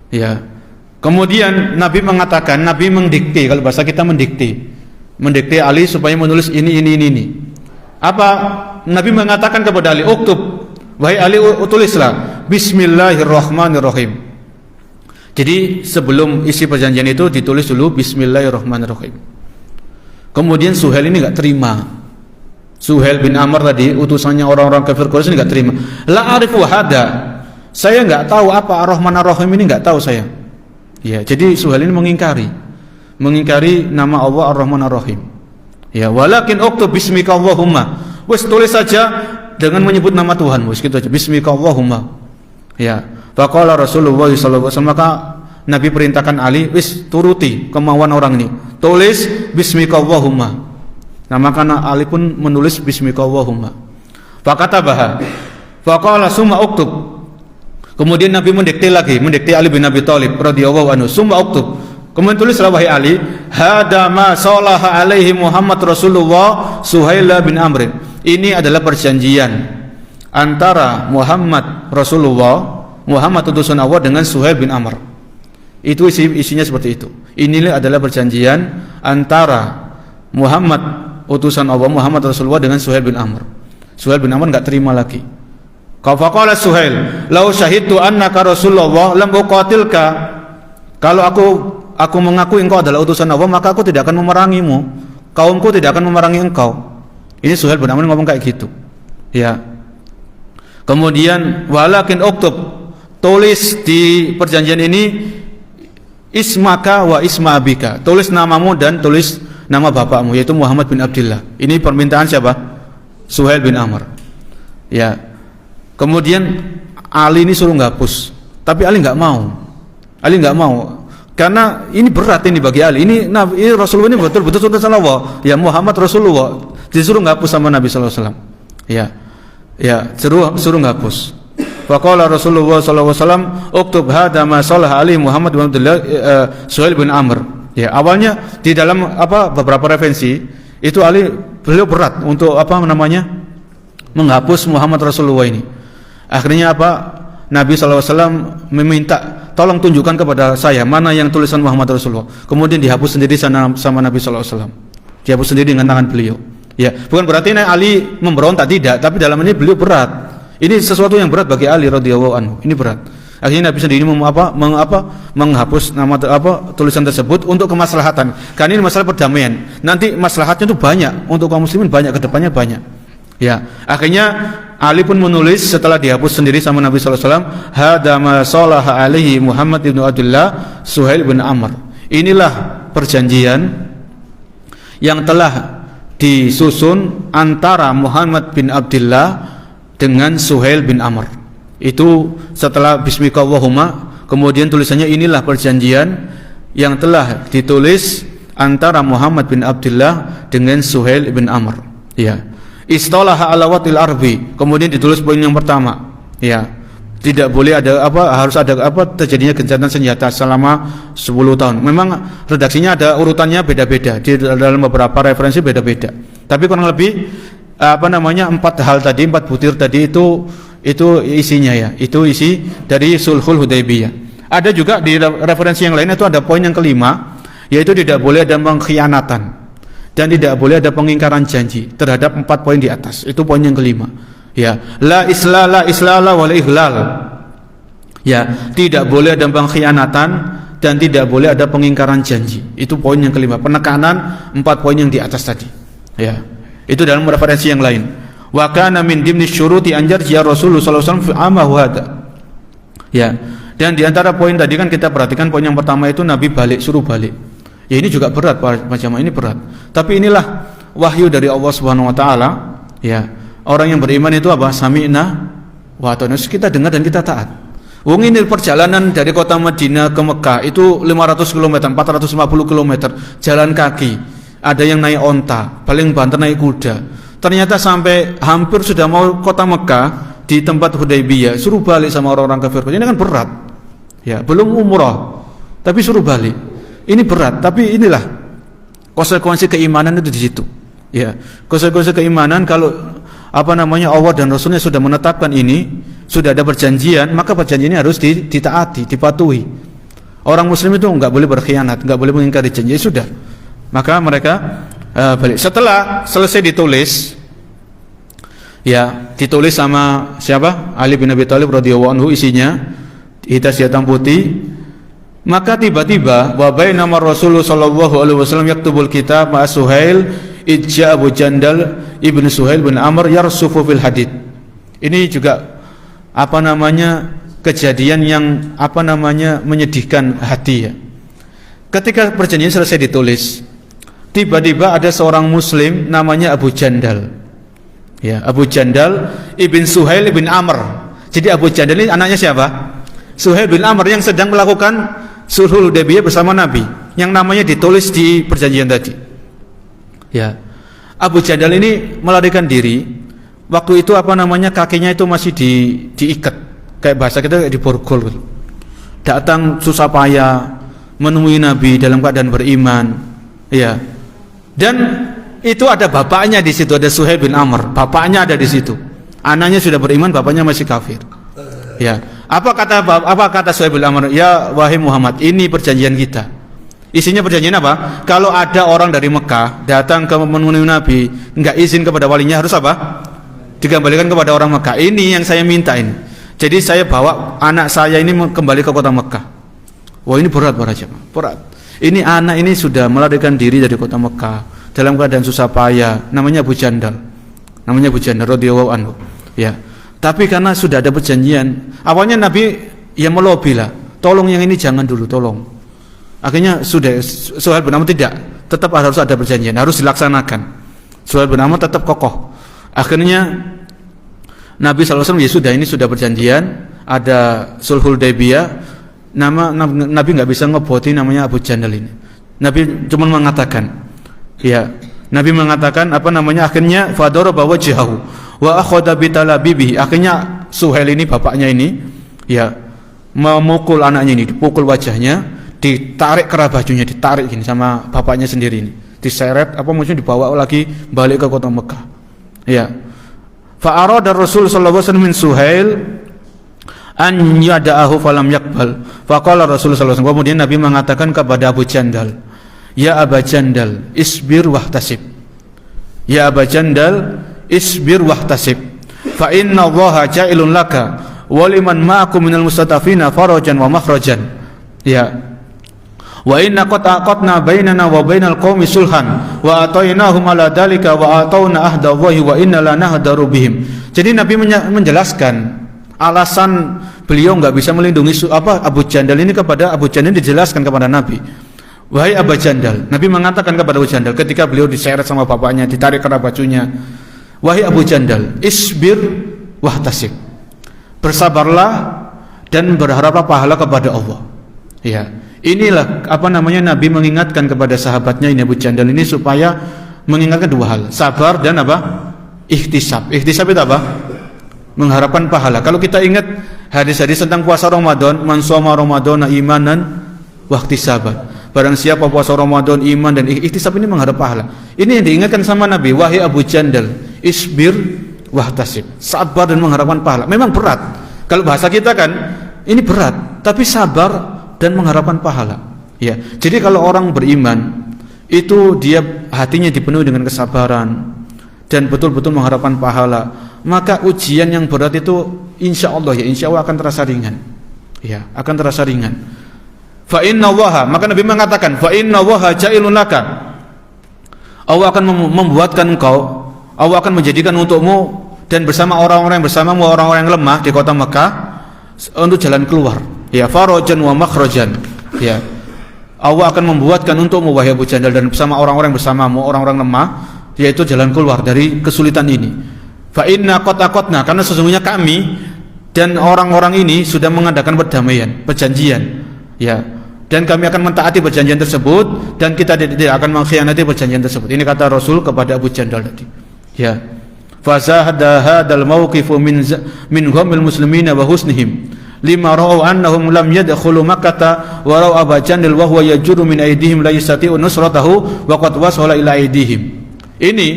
B: Ya. Kemudian Nabi mengatakan, Nabi mendikte, kalau bahasa kita mendikte Ali supaya menulis ini. Apa Nabi mengatakan kepada Ali, uktub, wahai Ali, tulislah Bismillahirrahmanirrahim. Jadi sebelum isi perjanjian itu ditulis dulu Bismillahirrahmanirrahim. Kemudian Suhail ini enggak terima. Suhail bin Amr tadi, utusannya orang-orang kafir Quraisy, enggak terima. La arifu hada. Saya enggak tahu apa Ar-Rahman Ar-Rahim ini, enggak tahu saya. Ya, jadi Suhail ini mengingkari nama Allah Ar-Rahman Ar-Rahim. Ya, walakin uktub bismika Allahumma. Wes tulis saja dengan menyebut nama Tuhan, wes gitu aja. Bismika Allahumma. Ya. Faqala Rasulullah sallallahu alaihi wasallam, maka Nabi perintahkan Ali, wis turuti kemauan orang ini, tulis bismika Allahumma. Nah, maka Ali pun menulis bismika Allahumma. Fakatabaha. Faqala summa uktub. Kemudian Nabi mendikte Ali bin Abi Thalib radhiyallahu anhu, summa uktub. Kemudian tulislah wahai Ali, hada ma salaha alaihi Muhammad Rasulullah Suhail bin Amr. Ini adalah perjanjian antara Muhammad Rasulullah, Muhammad utusan Allah dengan Suhail bin Amr. Itu isinya seperti itu. Inilah adalah perjanjian antara Muhammad utusan Allah, Muhammad Rasulullah dengan Suhail bin Amr. Suhail bin Amr enggak terima lagi. Faqala Suhail, "Lau syahidtu annaka Rasulullah lam uqatilka." Kalau aku mengakui engkau adalah utusan Allah, maka aku tidak akan memerangimu. Kaumku tidak akan memerangi engkau. Ini Suhail bin Amr ngomong kayak gitu. Ya. Kemudian walakin uktub, tulis di perjanjian ini ismaka wa isma abika. Tulis namamu dan tulis nama bapakmu, yaitu Muhammad bin Abdullah. Ini permintaan siapa? Suhail bin Amr. Ya. Kemudian Ali ini suruh menghapus, tapi Ali nggak mau. Ali nggak mau karena ini berat ini bagi Ali. Ini Rasulullah ini betul-betul utusan Allah. Ya, Muhammad Rasulullah disuruh menghapus sama Nabi sallallahu alaihi wasallam. Ya, suruh menghapus. Faqala Rasulullah sallallahu alaihi wasallam, "Uktub hadza ma salah Ali Muhammad bin Abdullah Suhail bin Amr." Ya, awalnya di dalam beberapa referensi itu beliau berat untuk menghapus Muhammad Rasulullah ini. Akhirnya Nabi SAW meminta, tolong tunjukkan kepada saya mana yang tulisan Muhammad Rasulullah. Kemudian dihapus sendiri sama Nabi SAW. Dihapus sendiri dengan tangan beliau. Ya, bukan berarti Ali memberontak, tidak, tapi dalam ini beliau berat. Ini sesuatu yang berat bagi Ali radhiyallahu anhu. Ini berat. Akhirnya Nabi sendiri menghapus tulisan tersebut untuk kemaslahatan. Karena ini masalah perdamaian. Nanti maslahatnya itu banyak untuk kaum muslimin, banyak, kedepannya banyak. Ya, akhirnya Ali pun menulis setelah dihapus sendiri sama Nabi sallallahu alaihi wasallam, "Hadza ma salaha alaihi Muhammad bin Abdullah Suhail bin Amr." Inilah perjanjian yang telah disusun antara Muhammad bin Abdullah dengan Suhail bin Amr. Itu setelah bismika Allahumma, kemudian tulisannya inilah perjanjian yang telah ditulis antara Muhammad bin Abdullah dengan Suhail bin Amr. Ya. Istalaha ala watil arbi, kemudian ditulis poin yang pertama. Ya. Tidak boleh ada harus ada terjadinya gencatan senjata selama 10 tahun. Memang redaksinya ada urutannya beda-beda. Di dalam beberapa referensi beda-beda. Tapi kurang lebih 4 hal tadi, 4 butir tadi itu isinya ya. Itu isi dari Sulhul Hudaybiyah. Ada juga di referensi yang lain itu ada poin yang kelima, yaitu tidak boleh ada pengkhianatan dan tidak boleh ada pengingkaran janji terhadap 4 poin di atas. Itu poin yang kelima. Ya, la islala wal ihlal. Ya, tidak boleh ada pengkhianatan dan tidak boleh ada pengingkaran janji. Itu poin yang kelima. Penekanan 4 poin yang di atas tadi. Ya. Itu dalam referensi yang lain. Wa kana min dimni syuruti anjar ya Rasulullah sallallahu alaihi wasallam fi amahu hada. Ya. Dan di antara poin tadi kan kita perhatikan poin yang pertama itu Nabi suruh balik. Ya, ini juga berat Pak jamaah, ini berat. Tapi inilah wahyu dari Allah Subhanahu wa taala, ya. Orang yang beriman itu sami'na wa ata'na. Kita dengar dan kita taat. Wong ini perjalanan dari kota Madinah ke Mekah itu 500 km, 450 km jalan kaki. Ada yang naik onta, paling banter naik kuda. Ternyata sampai hampir sudah mau kota Mekah di tempat Hudaybiyah, suruh balik sama orang-orang kafir. Ini kan berat. Ya, belum umrah, tapi suruh balik. Ini berat, tapi inilah konsekuensi keimanan itu di situ. Ya, konsekuensi keimanan kalau Allah dan Rasulnya sudah menetapkan ini, sudah ada perjanjian, maka perjanjian ini harus ditaati, dipatuhi. Orang Muslim itu enggak boleh berkhianat, enggak boleh mengingkari janji. Sudah, maka mereka balik. Setelah selesai ditulis, ya ditulis sama siapa? Ali bin Abi Thalib radhiyallahu anhu, isinya hitas hitam putih. Maka tiba-tiba wa bainama Rasulullah sallallahu alaihi wasallam yaktubul kitab ma Suhail ijja Abu Jandal ibnu Suhail bin Amr yarsufu fil hadid. Ini juga kejadian yang menyedihkan hati ya. Ketika perjanjian selesai ditulis, tiba-tiba ada seorang muslim namanya Abu Jandal. Ya, Abu Jandal ibn Suhail ibn Amr. Jadi Abu Jandal ini anaknya siapa? Suhail bin Amr yang sedang melakukan Sulhul Hudaybiyah bersama Nabi, yang namanya ditulis di perjanjian tadi. Ya, Abu Jandal ini melarikan diri. Waktu itu kakinya itu masih diikat, kayak bahasa kita di borgol. Datang susah payah menemui Nabi dalam keadaan beriman. Ya, dan itu ada bapaknya di situ, ada Suhail bin Amr. Bapaknya ada di situ. Anaknya sudah beriman, bapaknya masih kafir. Ya, apa kata Suhail bin Amr? Ya wahai Muhammad, ini perjanjian kita. Isinya perjanjian apa? Kalau ada orang dari Mekah datang ke menemui Nabi, enggak izin kepada walinya, harus dikembalikan kepada orang Mekah. Ini yang saya minta ini. Jadi saya bawa anak saya ini kembali ke kota Mekah. Wah, ini berat para jemaah, berat. Ini anak ini sudah melarikan diri dari kota Mekah dalam keadaan susah payah. Namanya Abu Jandal radhiyallahu anhu. Ya. Tapi karena sudah ada perjanjian, awalnya Nabi ya melobi lah, tolong yang ini jangan dulu, tolong. Akhirnya sudah Suhail bin Amr tidak, tetap harus ada perjanjian, harus dilaksanakan. Suhail bin Amr tetap kokoh. Akhirnya Nabi SAW ya sudah, ini sudah perjanjian, ada Sulhul Hudaybiyah. Nabi nggak bisa ngeboti namanya Abu Jandal ini. Nabi cuma mengatakan, ya, Nabi mengatakan akhirnya fadaraba wajhahu wa akhadha bitalabihi. Akhirnya Suhail ini bapaknya ini ya memukul anaknya ini, dipukul wajahnya, ditarik kerah bajunya, ditarik gini sama bapaknya sendiri ini, diseret maksudnya dibawa lagi balik ke kota Mekah. Ya. Fa arada Rasul sallallahu alaihi wasallam min Suhail an yada'ahu falam yaqbal. Faqala Rasul sallallahu alaihi wasallam, kemudian Nabi mengatakan kepada Abu Jandal, ya Aba Jandal, isbir wahtasib. Ya Aba Jandal, isbir wahtasib. Fa inna Allaha ja'ilun laka wa liman ma'akum minal mustatafina farajan wa makhrajan. Ya. Wa inna qad aqadna bainana wa bainal qaumi sulhan wa atainahum ala dalika wa atauna ahda Allahi wa inna la nahdaru bihim. Jadi Nabi menjelaskan alasan beliau enggak bisa melindungi Abu Jandal ini. Kepada Abu Jandal dijelaskan kepada Nabi, wahai Abu Jandal, Nabi mengatakan kepada Abu Jandal ketika beliau diseret sama bapaknya, ditarik kerah bajunya, wahai Abu Jandal, isbir wahtasib, bersabarlah dan berharaplah pahala kepada Allah. Ya. Inilah Nabi mengingatkan kepada sahabatnya ini Abu Jandal ini supaya mengingatkan dua hal, sabar dan ihtisab. Ihtisab itu mengharapkan pahala. Kalau kita ingat hadis-hadis tentang puasa Ramadan, man shoma ramadhana imanan wa ihtisaban. Barang siapa puasa Ramadan iman dan ihtisab, ini mengharap pahala. Ini yang diingatkan sama Nabi, wahai Abu Jandal, isbir wahtasib, sabar dan mengharapkan pahala. Memang berat. Kalau bahasa kita kan ini berat, tapi sabar dan mengharapkan pahala. Ya. Jadi kalau orang beriman itu dia hatinya dipenuhi dengan kesabaran dan betul-betul mengharapkan pahala, maka ujian yang berat itu insya Allah akan terasa ringan. Ya, akan terasa ringan. Fa inna Allaha, maka Nabi mengatakan, fa inna Allaha ja'ilun laka. Allah akan membuatkan engkau, Allah akan menjadikan untukmu dan bersama orang-orang yang bersamamu, orang-orang yang lemah di kota Mekah untuk jalan keluar. Ya, farajan wa makhrajan. Ya. Allah akan membuatkan untukmu wahai Abu Jandal dan bersama orang-orang bersamamu, orang-orang lemah, yaitu jalan keluar dari kesulitan ini. Fa inna qataqatna, karena sesungguhnya kami dan orang-orang ini sudah mengadakan perdamaian, perjanjian. Ya. Dan kami akan mentaati perjanjian tersebut dan kita tidak akan mengkhianati perjanjian tersebut. Ini kata Rasul kepada Abu Jandal tadi. Ya. Fa zahada hadzal mauqifu min ghamil muslimina wa husnihim lima ra'u annahum lam yadkhulu Makkah wa ra'u Abu Jandal wa huwa yajuru min aydihim la yastati'u nusratahu wa qad wasala ila aydihim. Ini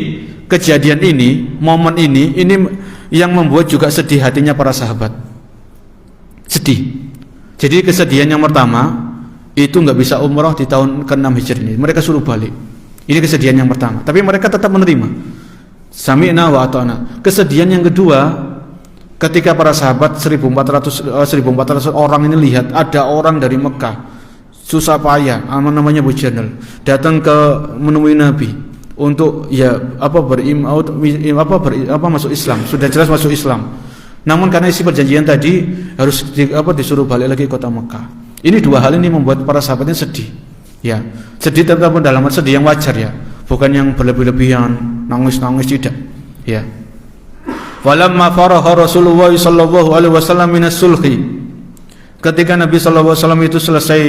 B: kejadian ini, momen ini yang membuat juga sedih hatinya para sahabat. Sedih. Jadi kesedihan yang pertama itu enggak bisa umrah di tahun ke-6 Hijriah ini. Mereka suruh balik. Ini kesedihan yang pertama, tapi mereka tetap menerima. Sami'na wa ata'na. Kesedihan yang kedua, ketika para sahabat 1400 orang ini lihat ada orang dari Mekah susah payah, namanya Abu Jandal, datang ke menemui Nabi untuk masuk Islam. Sudah jelas masuk Islam. Namun karena isi perjanjian tadi harus disuruh balik lagi ke kota Mekah. Ini dua hal ini membuat para sahabatnya sedih. Ya, sedih tapi dalam sedih yang wajar ya, bukan yang berlebih-lebihan, nangis-nangis tidak. Ya. Walamma faraha Rasulullah sallallahu alaihi wasallam minas sulhi. Ketika Nabi sallallahu alaihi wasallam itu selesai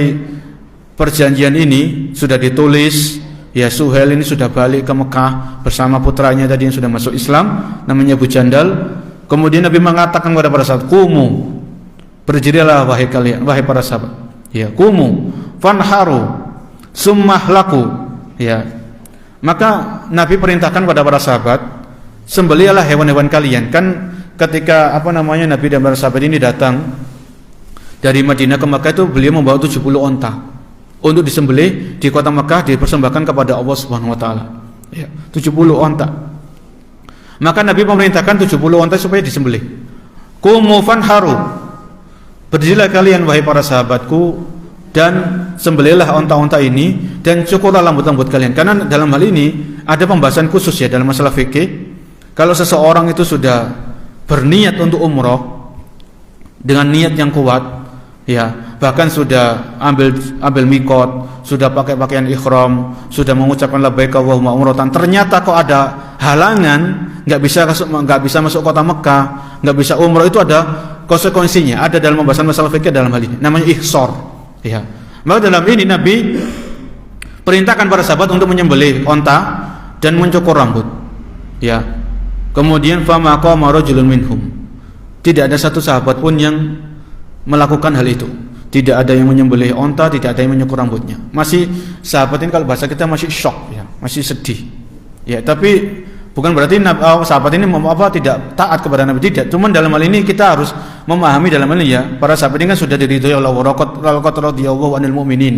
B: perjanjian ini, sudah ditulis, ya Suhail ini sudah balik ke Mekah bersama putranya tadi yang sudah masuk Islam, namanya Abu Jandal. Kemudian Nabi mengatakan kepada para sahabat, "Qumu, berdirilah wahai kalian, wahai para sahabat. Ya, qumu fanharu summahlaku." Ya. Maka Nabi perintahkan kepada para sahabat, sembelihlah hewan-hewan kalian. Kan ketika Nabi dan para sahabat ini datang dari Madinah ke Mekah itu beliau membawa 70 onta untuk disembelih di kota Mekah, dipersembahkan kepada Allah Subhanahu wa taala. Ya, 70 onta. Maka Nabi memerintahkan 70 unta supaya disembelih. Qumu fanharu, berdirilah kalian wahai para sahabatku dan sembelihlah unta-unta ini dan cukurlah rambut-rambut kalian. Karena dalam hal ini ada pembahasan khusus ya dalam masalah fikih. Kalau seseorang itu sudah berniat untuk umroh dengan niat yang kuat, ya bahkan sudah ambil mikot, sudah pakai pakaian ihram, sudah mengucapkan labbaik Allahumma umratan, ternyata kok ada halangan, nggak bisa masuk kota Mekah, nggak bisa umroh, itu ada konsekuensinya. Ada dalam pembahasan masalah fikih dalam hal ini, namanya ihsor. Ya, maka dalam ini Nabi perintahkan para sahabat untuk menyembelih onta dan mencukur rambut. Ya, kemudian fama qama rajulun minhum, tidak ada satu sahabat pun yang melakukan hal itu. Tidak ada yang menyembelih onta, tidak ada yang menyukur rambutnya. Masih sahabat ini kalau bahasa kita masih shock, ya, masih sedih. Ya, tapi bukan berarti sahabat ini tidak taat kepada Nabi, tidak. Cuman dalam hal ini kita harus memahami dalam hal ini ya, para sahabat ini kan sudah diridhoi Allah, laqad radhiyallahu 'anil mu'minin.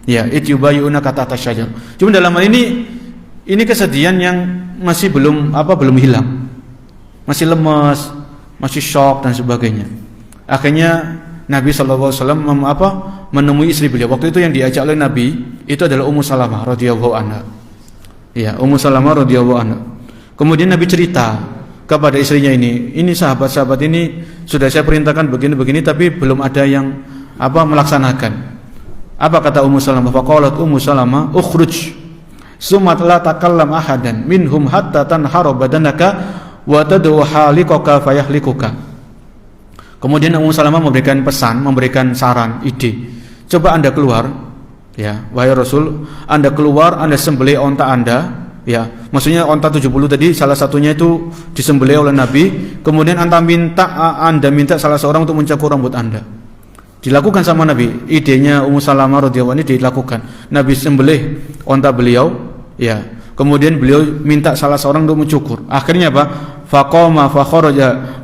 B: Ya, ityubayuna kata tasyajar. Cuman dalam hal ini kesedihan yang masih belum hilang. Masih lemas, masih shock dan sebagainya. Akhirnya Nabi SAW menemui istri beliau. Waktu itu yang diajak oleh Nabi itu adalah Ummu Salamah radhiyallahu anha. Ya, Ummu Salamah radhiyallahu anha. Kemudian Nabi cerita kepada istrinya ini sahabat-sahabat ini sudah saya perintahkan begini-begini tapi belum ada yang melaksanakan. Apa kata Ummu Salamah? Faqalat Ummu Salamah, "Ukhruj summa la takallam ahadan minhum hatta tanharu badanaka wa tad'u halikaka fayahlikuka." Kemudian Ummu Salamah memberikan pesan, memberikan saran, ide. Coba Anda keluar, ya, wahai Rasul, Anda keluar, Anda sembelih onta Anda, ya. Maksudnya onta 70 tadi salah satunya itu disembelih oleh Nabi, kemudian Anda minta salah seorang untuk mencukur rambut Anda. Dilakukan sama Nabi. Idenya Ummu Salamah radhiyallahu anha dilakukan. Nabi sembelih onta beliau, ya. Kemudian beliau minta salah seorang untuk mencukur. Akhirnya apa? Faqama fa kharaja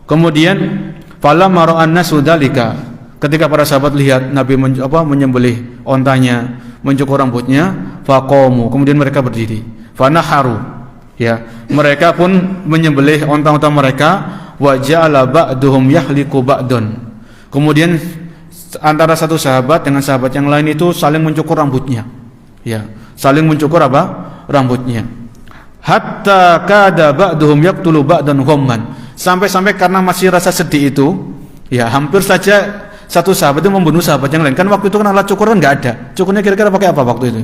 B: kemudian falamma ra'an nasu dzalika, ketika para sahabat lihat Nabi menyembelih ontanya, mencukur rambutnya, faqamu, kemudian mereka berdiri, fanaharu, ya, mereka pun menyembelih onta-onta mereka, wa ja'ala ba'duhum yahliku ba'dun, kemudian antara satu sahabat dengan sahabat yang lain itu saling mencukur rambutnya, ya, saling mencukur rambutnya, hatta kada ba'duhum yaqtulu ba'dan ghamman, sampai karena masih rasa sedih itu, ya, hampir saja satu sahabat itu membunuh sahabat yang lain. Kan waktu itu kan alat cukur kan nggak ada. Cukurnya kira-kira pakai apa waktu itu?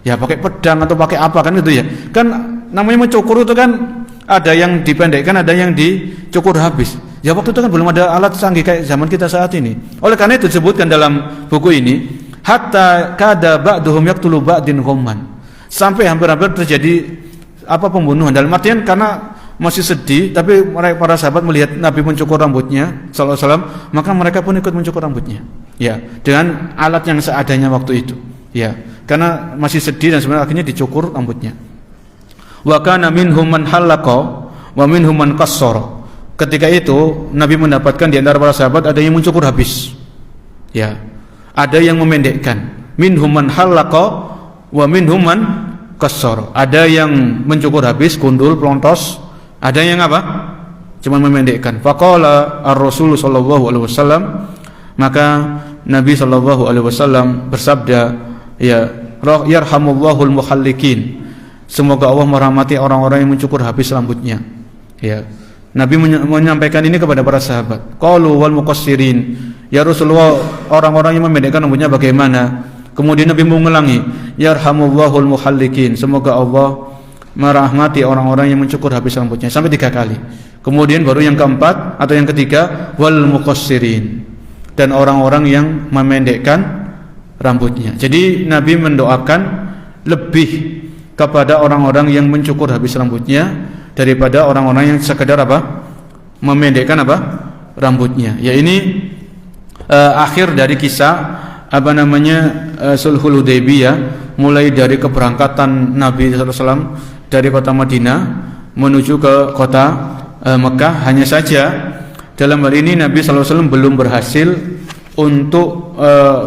B: Ya pakai pedang atau pakai apa kan itu ya. Kan namanya mencukur itu kan ada yang dipendekkan, ada yang dicukur habis. Ya waktu itu kan belum ada alat canggih kayak zaman kita saat ini. Oleh karena itu disebutkan dalam buku ini, hatta kada ba'duhum yaqtulu ba'din ghamman. Sampai hampir-hampir terjadi pembunuhan, dalam artian karena masih sedih, tapi para sahabat melihat Nabi mencukur rambutnya sallallahu alaihi wasallam, maka mereka pun ikut mencukur rambutnya, ya, dengan alat yang seadanya waktu itu, ya, karena masih sedih dan sebenarnya akhirnya dicukur rambutnya. Wa kana minhum man halaqa wa minhum man qassara. Ketika itu Nabi mendapatkan di antara para sahabat ada yang mencukur habis, ya, ada yang memendekkan, minhum man halaqa wa minhum man qassara. Ada yang mencukur habis, gundul, pelontos. Ada yang cuma memendekkan. Faqala ar-Rasul sallallahu alaihi wasallam, maka Nabi sallallahu alaihi wasallam bersabda, ya, yarhamullahul muhallikin, semoga Allah merahmati orang-orang yang mencukur habis rambutnya, ya. Nabi menyampaikan ini kepada para sahabat. Qalu wal muqassirin, ya Rasulullah, orang-orang yang memendekkan rambutnya bagaimana? Kemudian Nabi mengulangi, yarhamullahul muhallikin, semoga Allah merahmati orang-orang yang mencukur habis rambutnya, sampai 3 kali. Kemudian baru yang keempat atau yang ketiga, wal muqassirin, dan orang-orang yang memendekkan rambutnya. Jadi Nabi mendoakan lebih kepada orang-orang yang mencukur habis rambutnya daripada orang-orang yang sekedar memendekkan rambutnya. Ya, ini akhir dari kisah Sulhul Hudaybiyah, mulai dari keberangkatan Nabi sallallahu alaihi wasallam dari kota Madinah menuju ke kota Mekah. Hanya saja dalam hal ini Nabi sallallahu alaihi wasallam belum berhasil untuk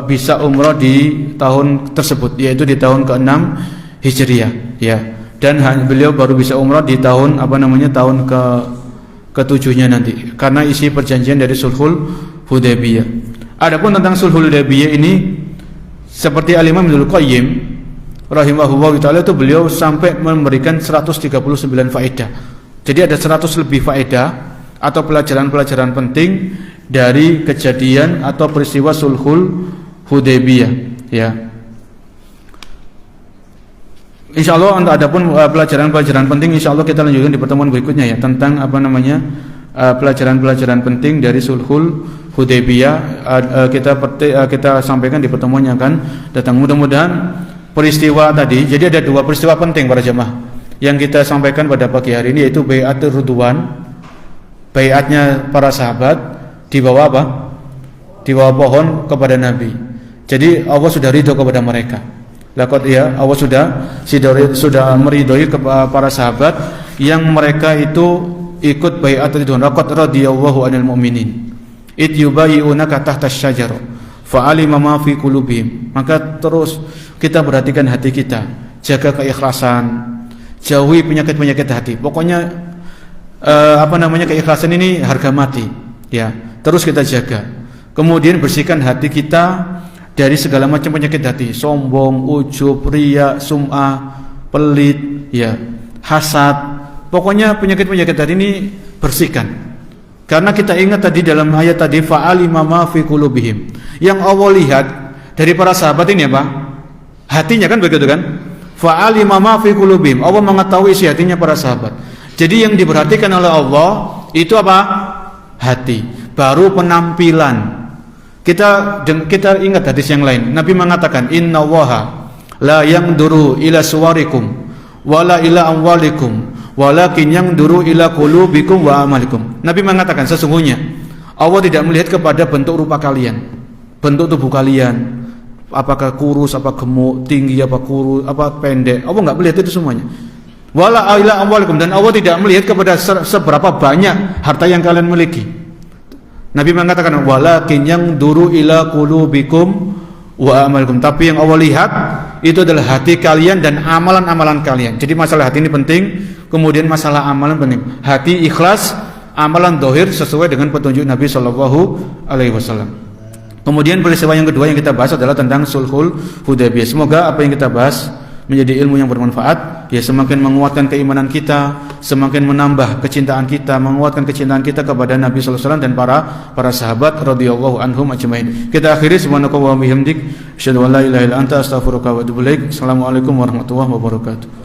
B: bisa umrah di tahun tersebut, yaitu di tahun ke-6 Hijriah, ya. dan beliau baru bisa umrah di tahun tahun ketujuhnya nanti karena isi perjanjian dari Sulhul Hudaybiyah. Adapun tentang Sulhul Hudaybiyah ini seperti Al-Imam Ibnu Qayyim rahimahullah taala itu beliau sampai memberikan 139 faedah. Jadi ada 100 lebih faedah atau pelajaran-pelajaran penting dari kejadian atau peristiwa Sulhul Hudaybiyah, ya. Insyaallah adapun pelajaran-pelajaran penting insyaallah kita lanjutkan di pertemuan berikutnya ya tentang pelajaran-pelajaran penting dari Sulhul Hudaybiyah kita sampaikan di pertemuan yang akan datang. Mudah-mudahan peristiwa tadi, jadi ada dua peristiwa penting para jemaah yang kita sampaikan pada pagi hari ini, yaitu Bai'atur Ridwan, baiatnya para sahabat di bawah apa? Di bawah pohon kepada Nabi. Jadi Allah sudah ridho kepada mereka. Laqad ya Allah sudah meridhoi kepada para sahabat yang mereka itu ikut bai'at ridwan. Laqad radiyallahu 'anil mu'minin id yubayyi'unaka tahta asy-syajarah fa'alima ma fi qulubihim. Maka terus kita perhatikan hati kita, jaga keikhlasan, jauhi penyakit-penyakit hati. Pokoknya keikhlasan ini harga mati, ya. Terus kita jaga. Kemudian bersihkan hati kita dari segala macam penyakit hati, sombong, ujub, riya, sum'ah, pelit, ya, hasad. Pokoknya penyakit-penyakit hati ini bersihkan. Karena kita ingat tadi dalam ayat tadi fa'alima ma fi qulubihim. Yang Allah lihat dari para sahabat ini apa? Hatinya kan begitu kan? Fa'alima ma fi qulubihim. Allah mengetahui isi hatinya para sahabat. Jadi yang diperhatikan oleh Allah itu apa? Hati. Baru penampilan. Kita ingat hadis yang lain. Nabi mengatakan, "Innallaha la yanduru ila suwarikum wala ila amwalikum, walakin yanduru ila qulubikum wa amalikum." Nabi mengatakan sesungguhnya Allah tidak melihat kepada bentuk rupa kalian, bentuk tubuh kalian, apakah kurus, apa gemuk, tinggi, apa kurus, apa pendek. Allah enggak melihat itu semuanya. Wala ila amwalikum, dan Allah tidak melihat kepada seberapa banyak harta yang kalian miliki. Nabi mengatakan walakin yang duru ila qulubikum wa amalikum. Tapi yang Allah lihat itu adalah hati kalian dan amalan-amalan kalian. Jadi masalah hati ini penting, kemudian masalah amalan penting. Hati ikhlas, amalan zahir sesuai dengan petunjuk Nabi sallallahu alaihi wasallam. Kemudian peristiwa yang kedua yang kita bahas adalah tentang Sulhul Hudaybiyah. Semoga apa yang kita bahas menjadi ilmu yang bermanfaat, ya, semakin menguatkan keimanan kita, semakin menambah kecintaan kita, menguatkan kecintaan kita kepada Nabi sallallahu alaihi wasallam dan para sahabat radhiyallahu anhum ajmain. Kita akhiri subhanaka wa bihamdik, asyhadu an la ilaha illa anta, astaghfiruka wa atubu ilaik. Assalamualaikum warahmatullahi wabarakatuh.